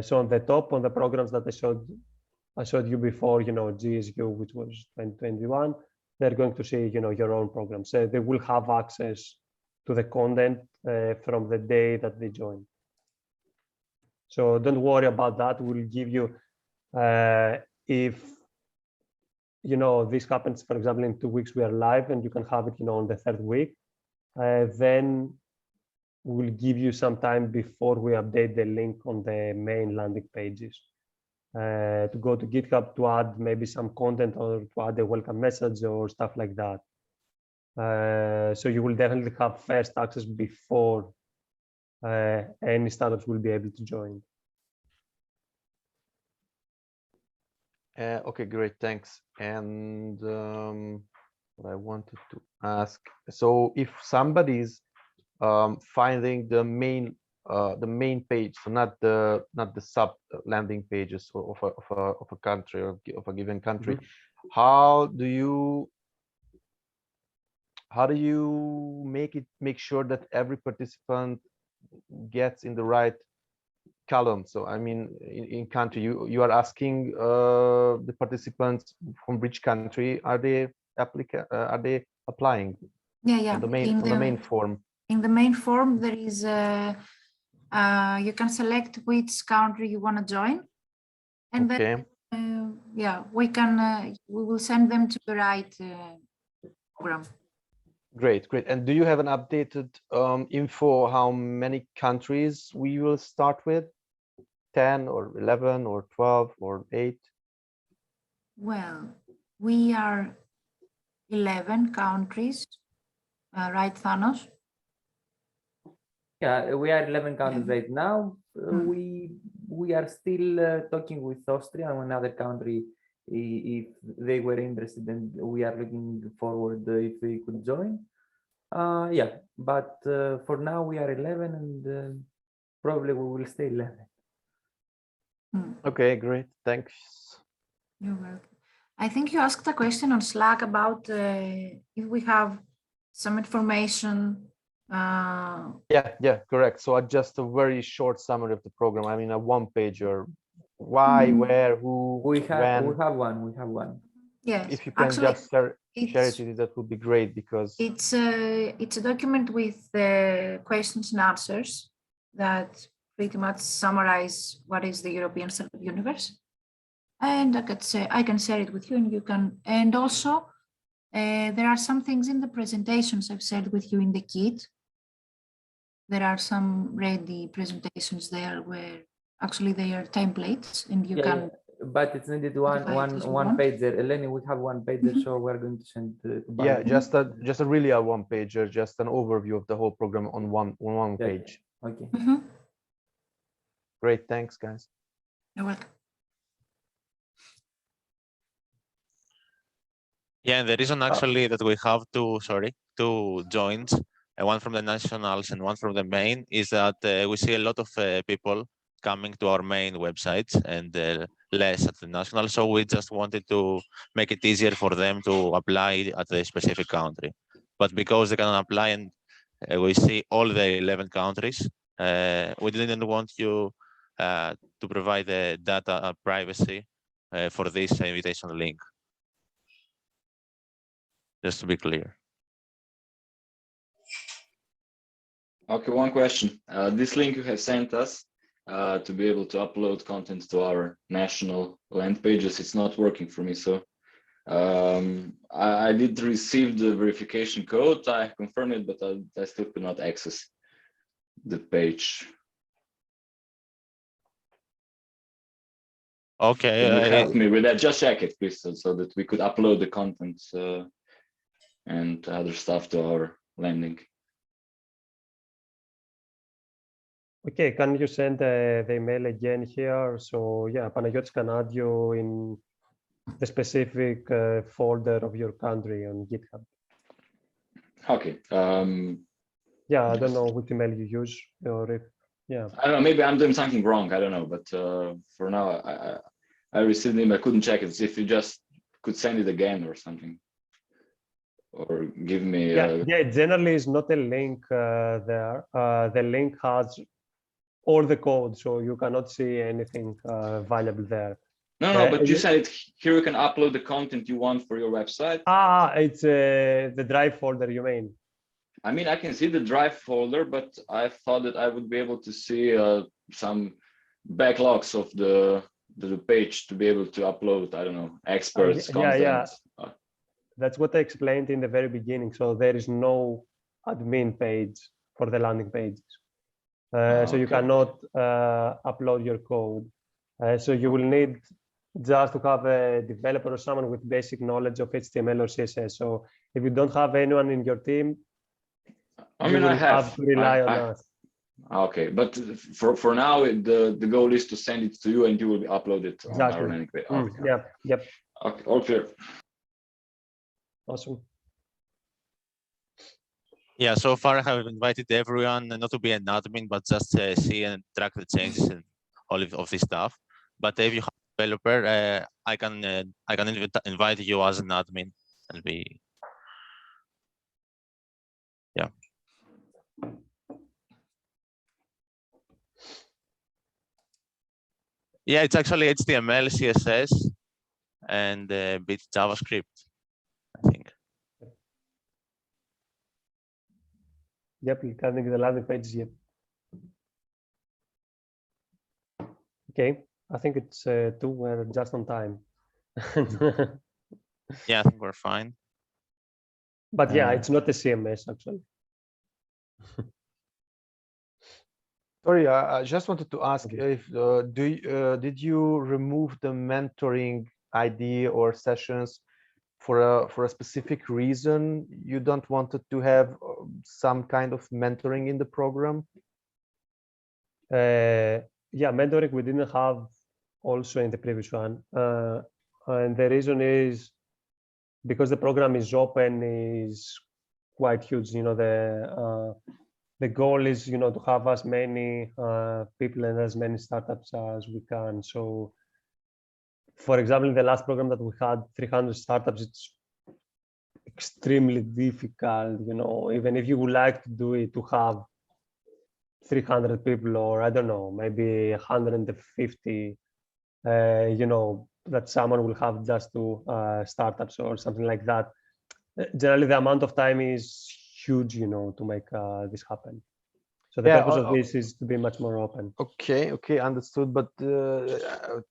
So on the top, on the programs that I showed you before, GSU, which was 2021, they're going to see, your own program. So they will have access to the content from the day that they join. So don't worry about that. We'll give you, if, this happens, for example, in 2 weeks, we are live and you can have it, on the 3rd week, then we'll give you some time before we update the link on the main landing pages. To go to GitHub to add maybe some content or to add a welcome message or stuff like that. So you will definitely have first access before any startups will be able to join. Okay, great, thanks. And what I wanted to ask, so if somebody's finding the main page, so not the sub landing pages of a country or of a given country, how do you make sure that every participant gets in the right column? So I mean, in country, you are asking the participants from which country are they applying? Yeah. On the main form. In the main form, there is you can select which country you want to join, and Okay. then yeah, we will send them to the right program. Great. And do you have an updated info how many countries we will start with? 10 or 11 or 12 or 8? Well, we are 11 countries, right, Thanos? Yeah, we are 11 countries right now. We are still talking with Austria and another country if they were interested, and we are looking forward if they could join. Yeah, but for now we are 11, and probably we will stay 11. Okay, great. Thanks. You're welcome. I think you asked a question on Slack about if we have some information. Yeah, correct. So just a very short summary of the program. I mean, a one-pager. Why, where, who, We have when. we have one. Yes, If you can actually, just share it, that would be great, because it's a document with questions and answers that pretty much summarize what is the European Startup Universe. And I can share it with you, and you can. And also, there are some things in the presentations I've shared with you in the kit. There are some ready presentations there where actually they are templates, and you can. But it's needed one page there. Eleni, we have one page there, so we're going to send. yeah, just a really a one-pager, just an overview of the whole program on one page. Okay. Great, thanks, guys. You're welcome. Yeah, and the reason actually that we have two joins, one from the nationals and one from the main, is that we see a lot of people coming to our main websites and less at the national. So we just wanted to make it easier for them to apply at the specific country. But because they can apply and we see all the 11 countries, we didn't want you to provide the data privacy for this invitation link. Just to be clear. Okay, one question. This link you have sent us to be able to upload content to our national land pages, it's not working for me. So I did receive the verification code, I confirmed it, but I still could not access the page. Okay. Can you help me with that? Just check it, please, so that we could upload the content and other stuff to our landing. Okay, can you send the email again here? So yeah, Panagiotis can add you in the specific folder of your country on GitHub. Okay. Yeah, I don't know what email you use, or if, yeah. I don't know, maybe I'm doing something wrong. I don't know, but for now, I received it. I couldn't check it. If you just could send it again or something, or give me. Yeah, generally it's not a link there. The link has all the code, so you cannot see anything valuable there. No, but you said it here. You can upload the content you want for your website. It's the drive folder, you mean? I mean, I can see the drive folder, but I thought that I would be able to see some backlogs of the page to be able to upload, I don't know, experts, content. Yeah. That's what I explained in the very beginning. So there is no admin page for the landing pages. So you cannot upload your code. So you will need just to have a developer or someone with basic knowledge of HTML or CSS. So if you don't have anyone in your team, I mean, I have to rely on us. Okay, but for now, the goal is to send it to you, and you will upload it on our landing page. Okay. Yeah. Yep. Okay, all clear. Awesome. Yeah, so far I have invited everyone not to be an admin, but just see and track the changes and all of this stuff. But if you have a developer, I can invite you as an admin and be. Yeah. Yeah, it's actually HTML, CSS, and a bit JavaScript, I think. Yep, regarding the landing pages, yep. Okay, I think it's 2, we're just on time. Yeah, I think we're fine. But yeah, it's not a CMS actually. Sorry, I just wanted to ask if did you remove the mentoring ID or sessions for a specific reason? You don't want to have some kind of mentoring in the program? Yeah, mentoring we didn't have also in the previous one, and the reason is because the program is open, is quite huge. You know, the goal is, you know, to have as many people and as many startups as we can. So, for example, in the last program that we had 300 startups, it's extremely difficult, you know, even if you would like to do it, to have 300 people, or I don't know, maybe 150, you know, that someone will have just two startups or something like that. Generally, the amount of time is huge, you know, to make this happen. So the purpose of this is to be much more open. Okay, understood. But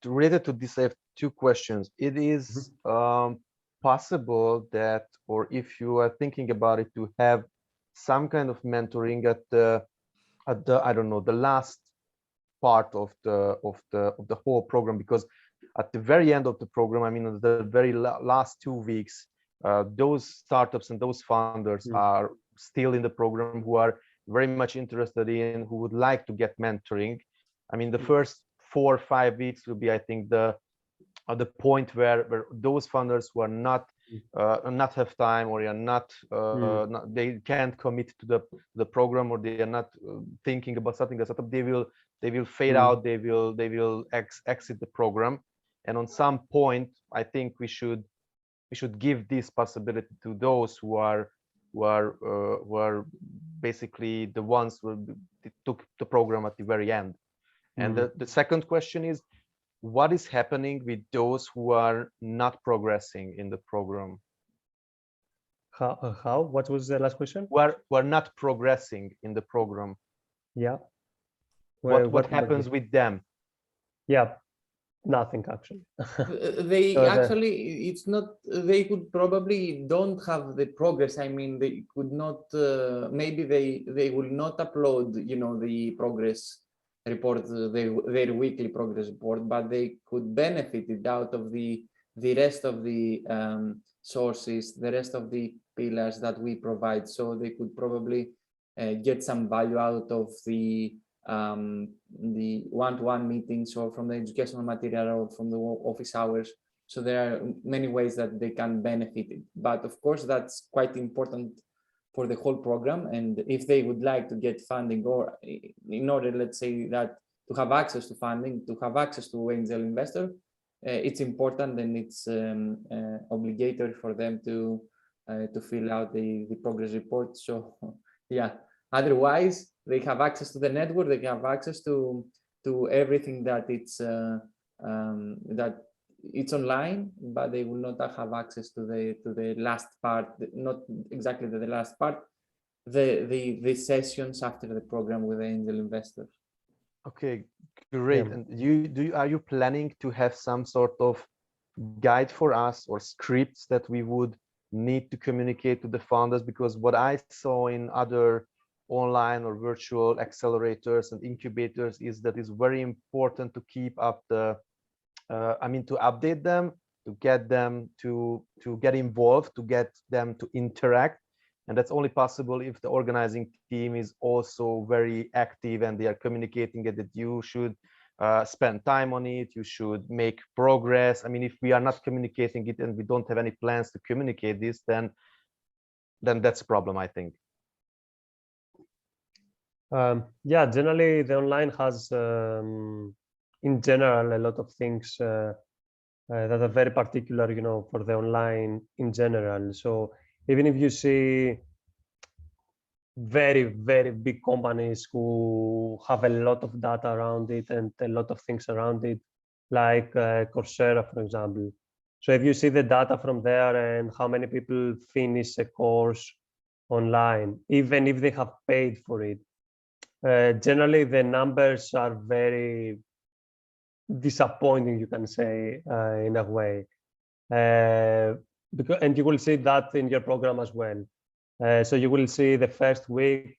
related to this, I have 2 questions. It is possible that, or if you are thinking about it, to have some kind of mentoring at the I don't know, the last part of the whole program, because at the very end of the program, I mean, the very last 2 weeks, those startups and those founders are still in the program, who are very much interested in, who would like to get mentoring. I mean, the first 4 or 5 weeks will be, I think, the point where those founders who are not have time, or are not, they can't commit to the program, or they are not thinking about starting a startup, they will fade out, they will exit the program. And on some point, I think we should give this possibility to those who are basically the ones who took the program at the very end. And the second question is, what is happening with those who are not progressing in the program? How? What was the last question? Who are not progressing in the program? Yeah. What happens with them? Yeah, nothing actually. They actually, it's not, they could probably don't have the progress. I mean, they could not, maybe they will not upload, you know, the progress report, their weekly progress report, but they could benefit it out of the the rest of the sources, the rest of the pillars that we provide. So they could probably get some value out of the one-to-one meetings, or from the educational material, or from the office hours. So there are many ways that they can benefit it. But of course, that's quite important for the whole program. And if they would like to get funding, or in order, let's say, that to have access to funding, to have access to angel investor, it's important, and it's obligatory for them to fill out the progress report. So yeah, otherwise they have access to the network, they have access to everything that it's online, but they will not have access to the last part, not exactly the last part, the sessions after the program with the angel investors. Okay, great. Yeah. And are you planning to have some sort of guide for us, or scripts that we would need to communicate to the founders? Because what I saw in other online or virtual accelerators and incubators is that it's very important to keep up the to update them, to get them to get involved, to get them to interact. And that's only possible if the organizing team is also very active, and they are communicating it, that you should spend time on it, you should make progress. I mean, if we are not communicating it and we don't have any plans to communicate this, then that's a problem, I think. Yeah, generally the online has, in general, a lot of things that are very particular, for the online in general. So even if you see very, very big companies who have a lot of data around it and a lot of things around it, like Coursera, for example. So if you see the data from there and how many people finish a course online, even if they have paid for it, generally the numbers are very disappointing, you can say, in a way. And you will see that in your program as well. So you will see the first week,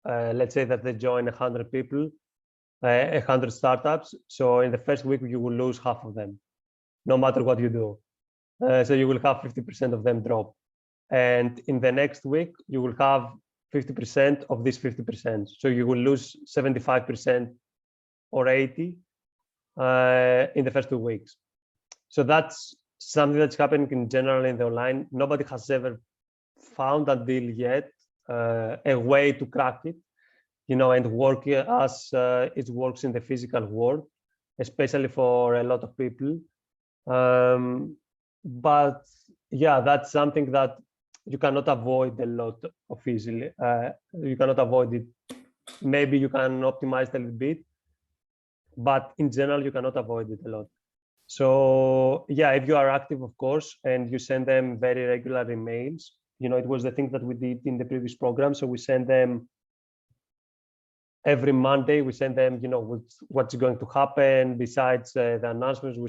let's say that they join 100 people, 100 startups. So in the first week, you will lose half of them, no matter what you do. So you will have 50% of them drop. And in the next week, you will have 50% of this 50%. So you will lose 75% or 80 in the first 2 weeks. So that's something that's happening in general in the online. Nobody has ever found until yet a way to crack it, and work as it works in the physical world, especially for a lot of people. But yeah, that's something that you cannot avoid a lot of easily. You cannot avoid it. Maybe you can optimize a little bit, but in general, you cannot avoid it a lot. So yeah, if you are active, of course, and you send them very regular emails, it was the thing that we did in the previous program. So we send them every Monday, we send them, what's going to happen. Besides the announcements, we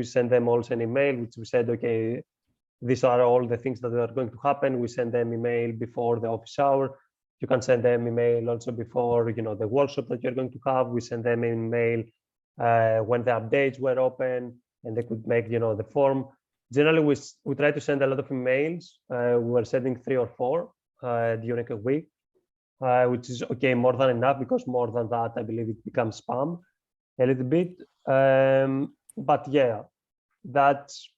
send them also an email, which we said, okay, these are all the things that are going to happen. We send them email before the office hour. You can send them email also before, the workshop that you're going to have. We send them email when the updates were open, and they could make, the form. Generally, we try to send a lot of emails. We were sending 3 or 4 during a week, which is okay, more than enough, because more than that, I believe it becomes spam a little bit. But yeah, that's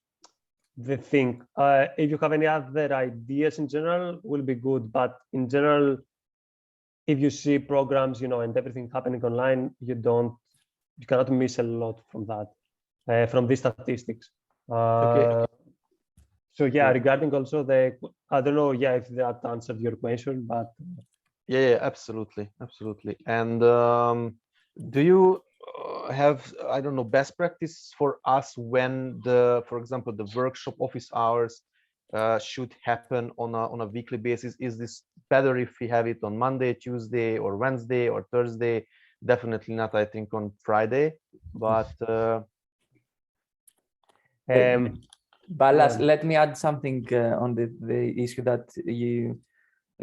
the thing. If you have any other ideas in general, will be good. But in general, if you see programs, and everything happening online, you cannot miss a lot from that, from these statistics. Okay. So yeah, regarding also I don't know, yeah, if that answered your question, but Yeah, absolutely. And do you have, I don't know, best practice for us when for example, the workshop office hours should happen on a weekly basis? Is this better if we have it on Monday, Tuesday, or Wednesday, or Thursday? Definitely not, I think, on Friday. But Balázs, let me add something on the issue that you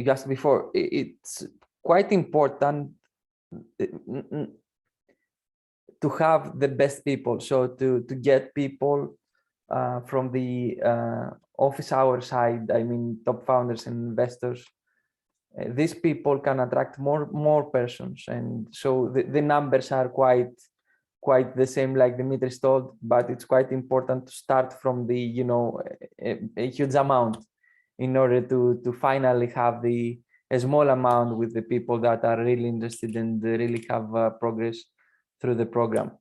asked before. It's quite important to have the best people, so to get people from the office hour side, I mean, top founders and investors, these people can attract more persons, and so the numbers are quite the same, like Dimitris told, but it's quite important to start from the, you know, a huge amount in order to finally have a small amount with the people that are really interested and really have progress through the program.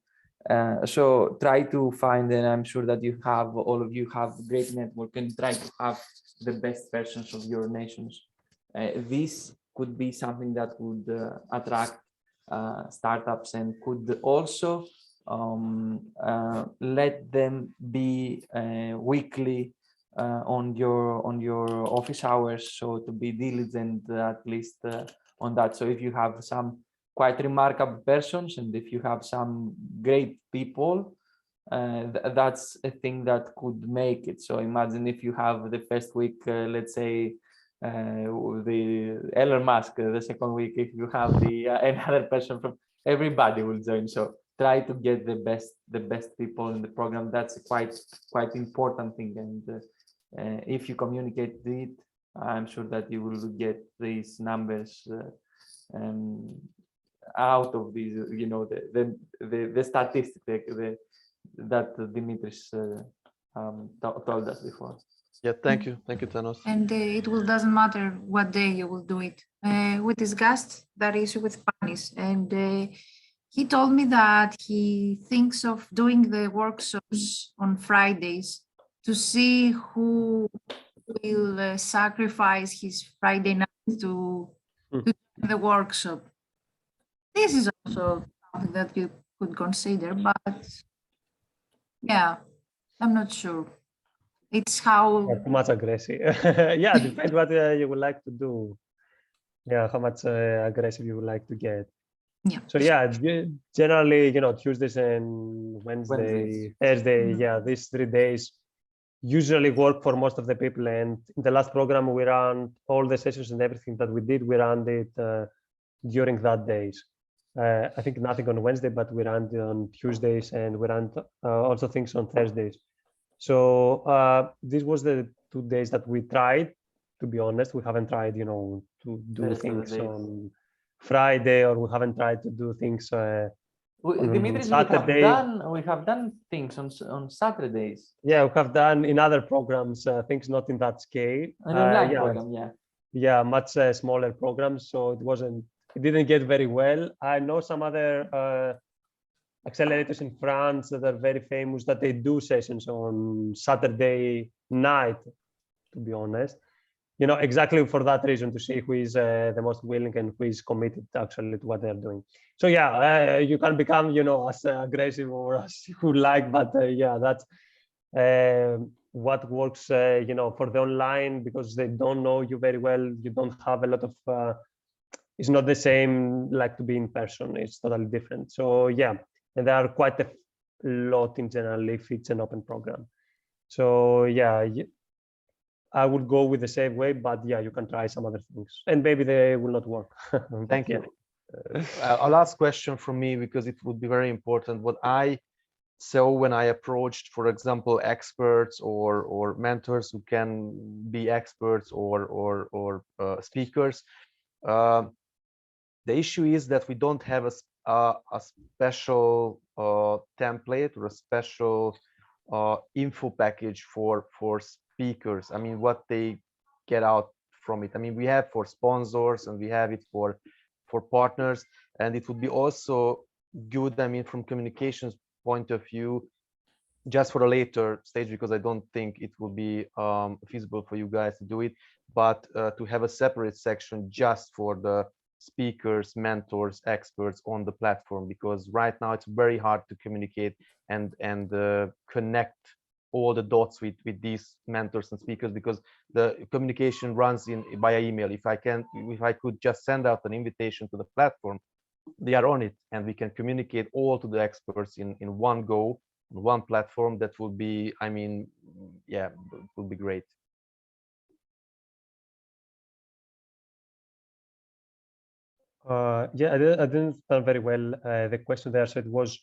So try to find, and I'm sure that all of you have a great network, and try to have the best versions of your nations. This could be something that would attract startups, and could also let them be weekly on your office hours, so to be diligent at least on that. So if you have some quite remarkable persons, and if you have some great people, that's a thing that could make it. So imagine if you have the first week, let's say, the Elon Musk, the second week, if you have the another person from, everybody will join. So try to get the best people in the program. That's quite important thing. And if you communicate it, I'm sure that you will get these numbers out of these, you know, the statistic that Dimitris told us before. Yeah, thank you, Tanos. And it doesn't matter what day you will do it. We discussed that issue with Panis, and he told me that he thinks of doing the workshops on Fridays to see who will sacrifice his Friday night to do the workshop. This is also something that you could consider, but yeah, I'm not sure. It's how Too much aggressive. Yeah, depends what you would like to do. Yeah, how much aggressive you would like to get. Yeah. So yeah, generally, you know, Tuesdays and Wednesdays. Thursday, yeah, these 3 days usually work for most of the people. And in the last program, we ran all the sessions and everything that we did, we ran it during that days. I think nothing on Wednesday, but we ran it on Tuesdays, and we ran also things on Thursdays. So this was the 2 days that we tried. To be honest, we haven't tried, you know, to do things on Friday, or we haven't tried to do things Dimitris, Saturday. we have done things on Saturdays. Yeah, we have done in other programs things not in that scale. An online program, yeah. Yeah, much smaller programs. So it didn't get very well. I know some other accelerators in France that are very famous, that they do sessions on Saturday night, to be honest, you know, exactly for that reason, to see who is the most willing and who is committed actually to what they're doing. So yeah, you can become, you know, as aggressive or as you like, but yeah, that's what works, you know, for the online, because they don't know you very well. You don't have a lot of, it's not the same like to be in person. It's totally different. So yeah, and there are quite a lot in general if it's an open program. So yeah, I would go with the same way, but yeah, you can try some other things, and maybe they will not work. Thank you. A last question from me, because it would be very important. What I saw when I approached, for example, experts or mentors who can be experts or speakers, the issue is that we don't have a special template or a special info package for speakers. I mean, what they get out from it. I mean, we have for sponsors and we have it for partners, and it would be also good, I mean, from communications point of view, just for a later stage, because I don't think it will be feasible for you guys to do it, but to have a separate section just for the speakers, mentors, experts on the platform, because right now it's very hard to communicate and connect all the dots with these mentors and speakers, because the communication runs via email. If I could just send out an invitation to the platform, they are on it, and we can communicate all to the experts in one go, on one platform. That will be, I mean, yeah, it will be great. Yeah, I didn't understand very well the question there. So it was,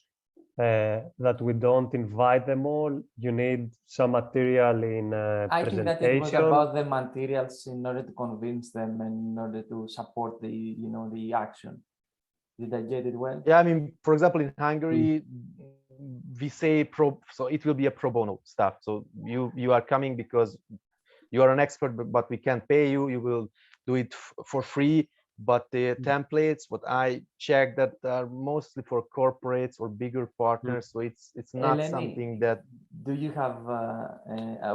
that we don't invite them all. You need some material in I think that it was presentation. about the materials in order to convince them and in order to support the, the action. Did I get it well? Yeah, I mean, for example, in Hungary, we say so it will be a pro bono stuff. So you are coming because you are an expert, but we can't pay you. You will do it for free. But the templates, what I check, that are mostly for corporates or bigger partners. So it's not Eleni, something that. Do you have?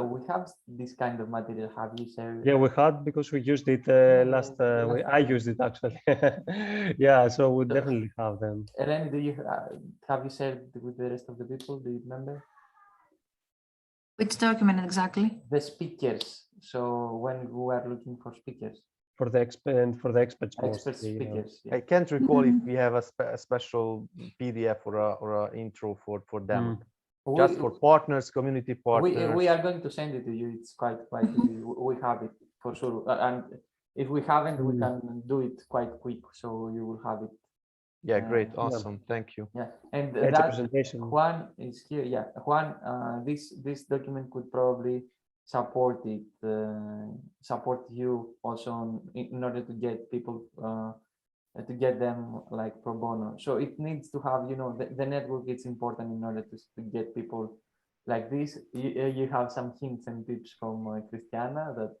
We have this kind of material. Have you shared? Yeah, we had, because we used it last. I used it actually. Yeah, so we definitely have them. Eleni, do you have you shared with the rest of the people? Do you remember? Which document exactly? The speakers. So when we are looking for speakers. For the experts Expert mostly, speakers. Yeah. I can't recall if we have a special PDF or a intro for them. Just for partners, community partners. We are going to send it to you. It's quite easy. We have it for sure. And if we haven't, we can do it quite quick. So you will have it. Yeah, great. Awesome. Thank you. Yeah. And It's a that presentation. Juan is here. Yeah. Juan, this document could probably support it, support you also in order to get people, to get them like pro bono. So it needs to have, the network is important in order to get people like this. You have some hints and tips from Christiana that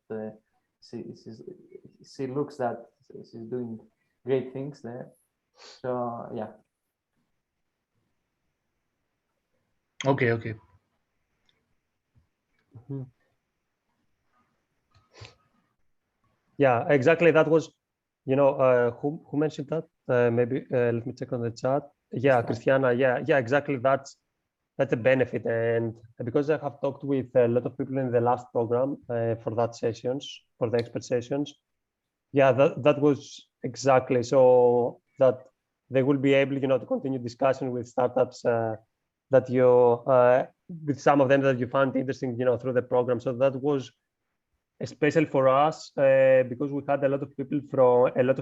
she looks that she's doing great things there. So yeah. Okay. Yeah, exactly. That was, who mentioned that? Maybe let me check on the chat. Yeah, Christiana. Yeah, exactly. That's a benefit, and because I have talked with a lot of people in the last program for the expert sessions. Yeah, that was exactly so that they will be able, to continue discussion with startups that with some of them that you found interesting, through the program. So that was especially for us because we had a lot of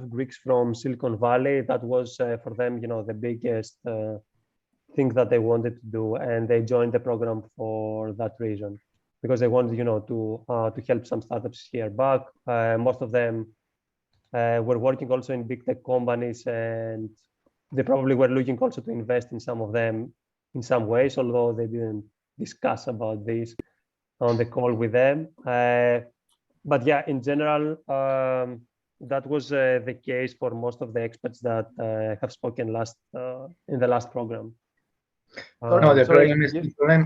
Greeks from Silicon Valley. That was for them, the biggest thing that they wanted to do, and they joined the program for that reason, because they wanted, to help some startups here back. Most of them were working also in big tech companies, and they probably were looking also to invest in some of them in some ways, although they didn't discuss about this on the call with them. But yeah, in general, that was the case for most of the experts that have spoken in the last program. No, the problem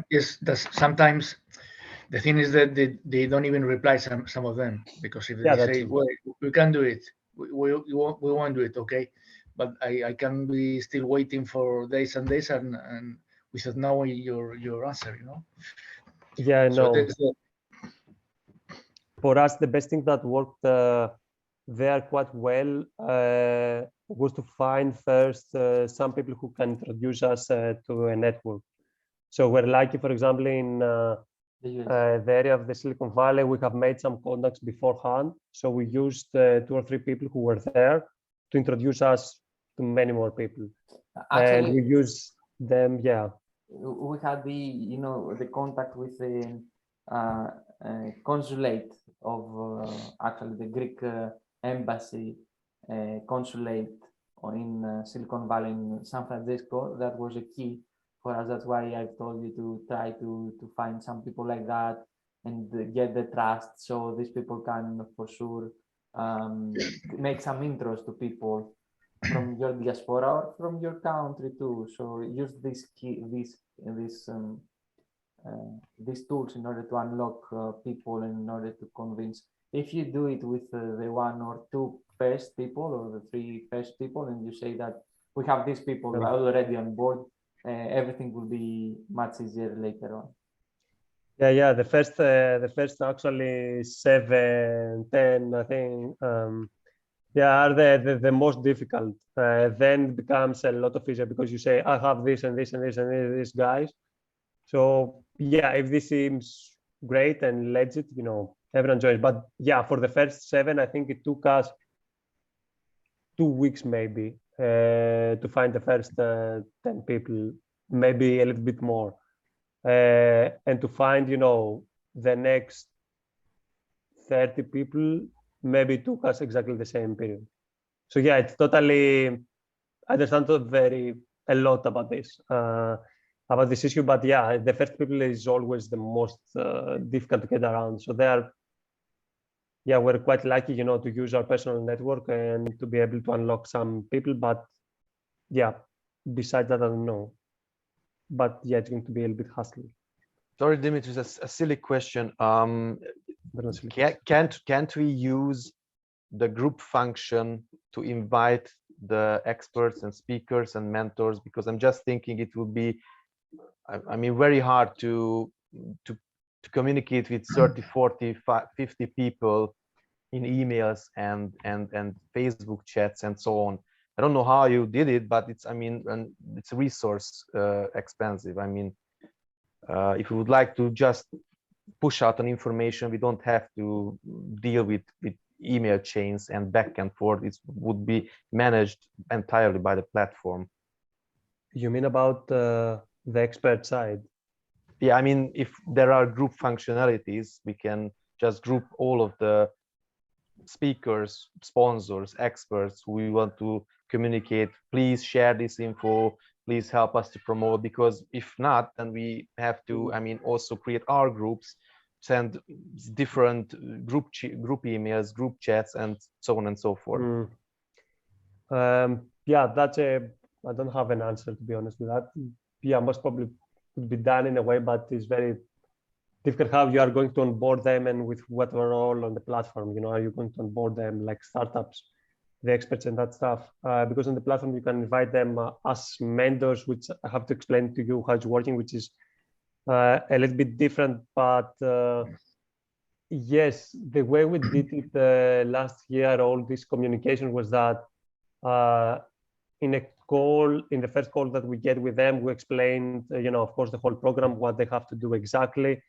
is that sometimes the thing is that they don't even reply some of them, because if they say, well, we can do it, we won't do it, okay, but I can be still waiting for days and days and without knowing your answer, Yeah, so no. For us, the best thing that worked there quite well was to find first some people who can introduce us to a network. So we're lucky, for example, in the area of the Silicon Valley, we have made some contacts beforehand. So we used 2 or 3 people who were there to introduce us to many more people. Actually, and we use them, yeah. We had the contact with the consulate of actually the Greek embassy consulate in Silicon Valley in San Francisco. That was a key for us. That's why I told you to try to find some people like that and get the trust, so these people can for sure make some intros to people from your diaspora or from your country too. So use these tools in order to unlock people and in order to convince. If you do it with the 1 or 2 first people or the 3 first people, and you say that we have these people already on board, everything will be much easier later on. Yeah. The first actually 7, 10, I think. Are the most difficult. Then it becomes a lot of easier because you say, I have this and this and this and these guys. So yeah, if this seems great and legit, everyone joins. But yeah, for the first 7, I think it took us 2 weeks maybe to find the first 10 people maybe a little bit more. And to find, the next 30 people, maybe it took us exactly the same period. So yeah, it's totally, I understand a lot about this issue, but yeah, the first people is always the most difficult to get around. So we're quite lucky, to use our personal network and to be able to unlock some people, but yeah, besides that, I don't know. But yeah, it's going to be a little bit hassle. Sorry, Dimitris, a silly question. Can't we use the group function to invite the experts and speakers and mentors? Because I'm just thinking it would be, I mean, very hard to communicate with 30, 40, 50 people in emails and Facebook chats and so on. I don't know how you did it, but it's, I mean, and it's resource expensive. I mean, if you would like to just push out an information, we don't have to deal with email chains and back and forth. It would be managed entirely by the platform. You mean about the expert side? Yeah, I mean, if there are group functionalities, we can just group all of the speakers, sponsors, experts who we want to communicate. Please share this info. Please help us to promote, because if not, then we have to, I mean, also create our groups, send different group emails, group chats, and so on and so forth. Yeah, I don't have an answer, to be honest with that. Yeah, most probably could be done in a way, but it's very difficult how you are going to onboard them and with what we're all on the platform. Are you going to onboard them like startups, the experts and that stuff? Because on the platform, you can invite them as mentors, which I have to explain to you how it's working, which is a little bit different. But yes, the way we did it last year, all this communication was that in the first call that we get with them, we explained, of course, the whole program, what they have to do exactly,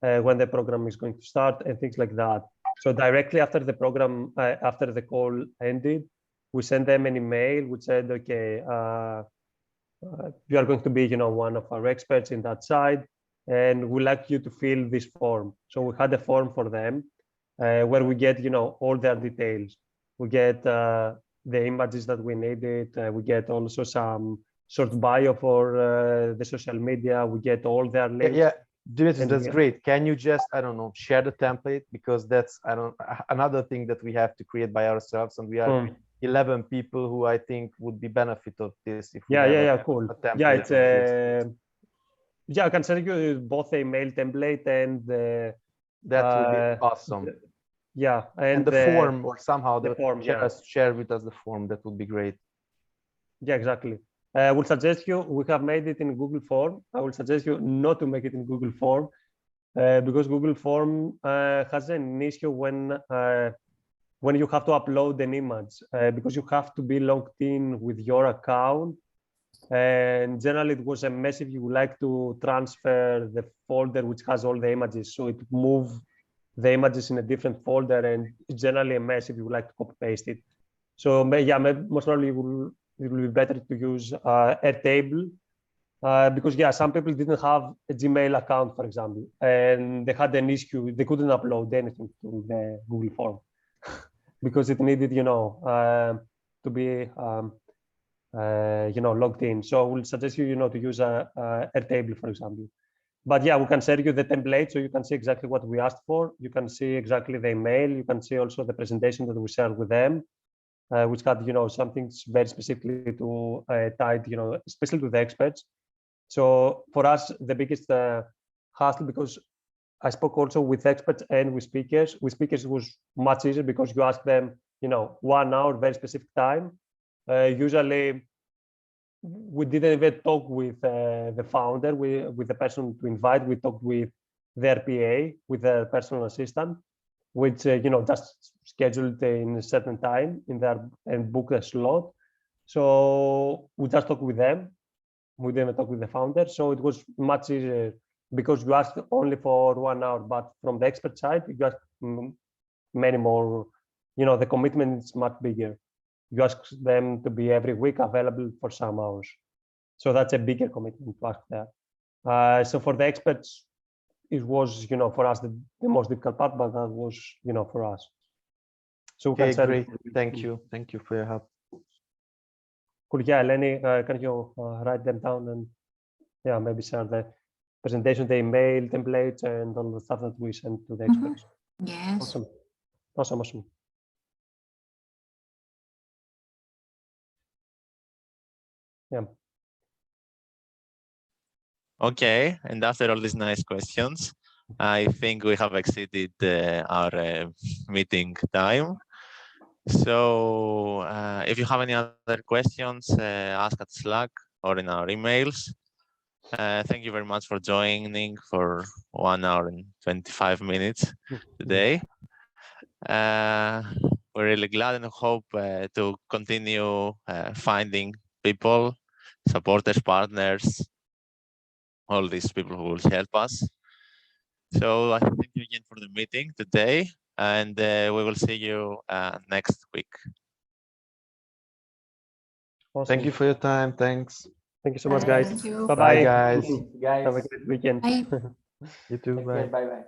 when the program is going to start and things like that. So directly after the program, after the call ended, we sent them an email which said, okay, you are going to be, one of our experts in that side, and we'd like you to fill this form. So we had a form for them where we get, all their details. We get the images that we needed. We get also some short bio for the social media. We get all their links. Yeah, Dimitris, that's great. Can you just, I don't know, share the template? Because that's, another thing that we have to create by ourselves, and we are 11 people who I think would be benefit of this. If we have cool. A template. Yeah, it's I can send you both the email template and the. That would be awesome. Yeah, and the form, or somehow the form, share with us the form. That would be great. Yeah, exactly. I would suggest you, we have made it in Google Form. I would suggest you not to make it in Google Form because Google Form has an issue when you have to upload an image because you have to be logged in with your account. And generally it was a mess if you would like to transfer the folder which has all the images. So it moves the images in a different folder, and it's generally a mess if you would like to copy paste it. So yeah, most probably it will be better to use Airtable because yeah, some people didn't have a Gmail account, for example, and they had an issue. They couldn't upload anything to the Google form because it needed, to be, logged in. So I will suggest you, to use Airtable, for example. But yeah, we can share you the template so you can see exactly what we asked for. You can see exactly the email. You can see also the presentation that we shared with them, which had, something very specifically to tied, especially to the experts. So for us, the biggest hassle, because I spoke also with experts and with speakers. With speakers, it was much easier because you ask them, 1 hour, very specific time. Usually, we didn't even talk with the founder, with the person to invite. We talked with their PA, with their personal assistant, which just scheduled in a certain time in there and book a slot. So we just talked with them. We didn't talk with the founder. So it was much easier because you asked only for 1 hour, but from the expert side, you got many more. The commitment is much bigger. You ask them to be every week available for some hours. So that's a bigger commitment to ask there. So for the experts, it was, for us the most difficult part, but that was, for us. So we Okay, can send. great. Thank you for your help. Cool. Yeah, Lenny, can you write them down and maybe share the presentation, the email templates, and all the stuff that we send to the experts. Yes. Awesome. Awesome. Yeah. Okay, and after all these nice questions, I think we have exceeded our meeting time. So if you have any other questions, ask at Slack or in our emails. Thank you very much for joining for 1 hour and 25 minutes today. We're really glad and hope to continue finding people, supporters, partners, all these people who will help us. So I thank you again for the meeting today, and we will see you next week. Awesome. Thank you for your time. Thanks. Thank you so much, guys. Thank you. Bye-bye. Bye, guys. Guys, Have a great weekend. Bye. You too. take Bye. care. Bye bye.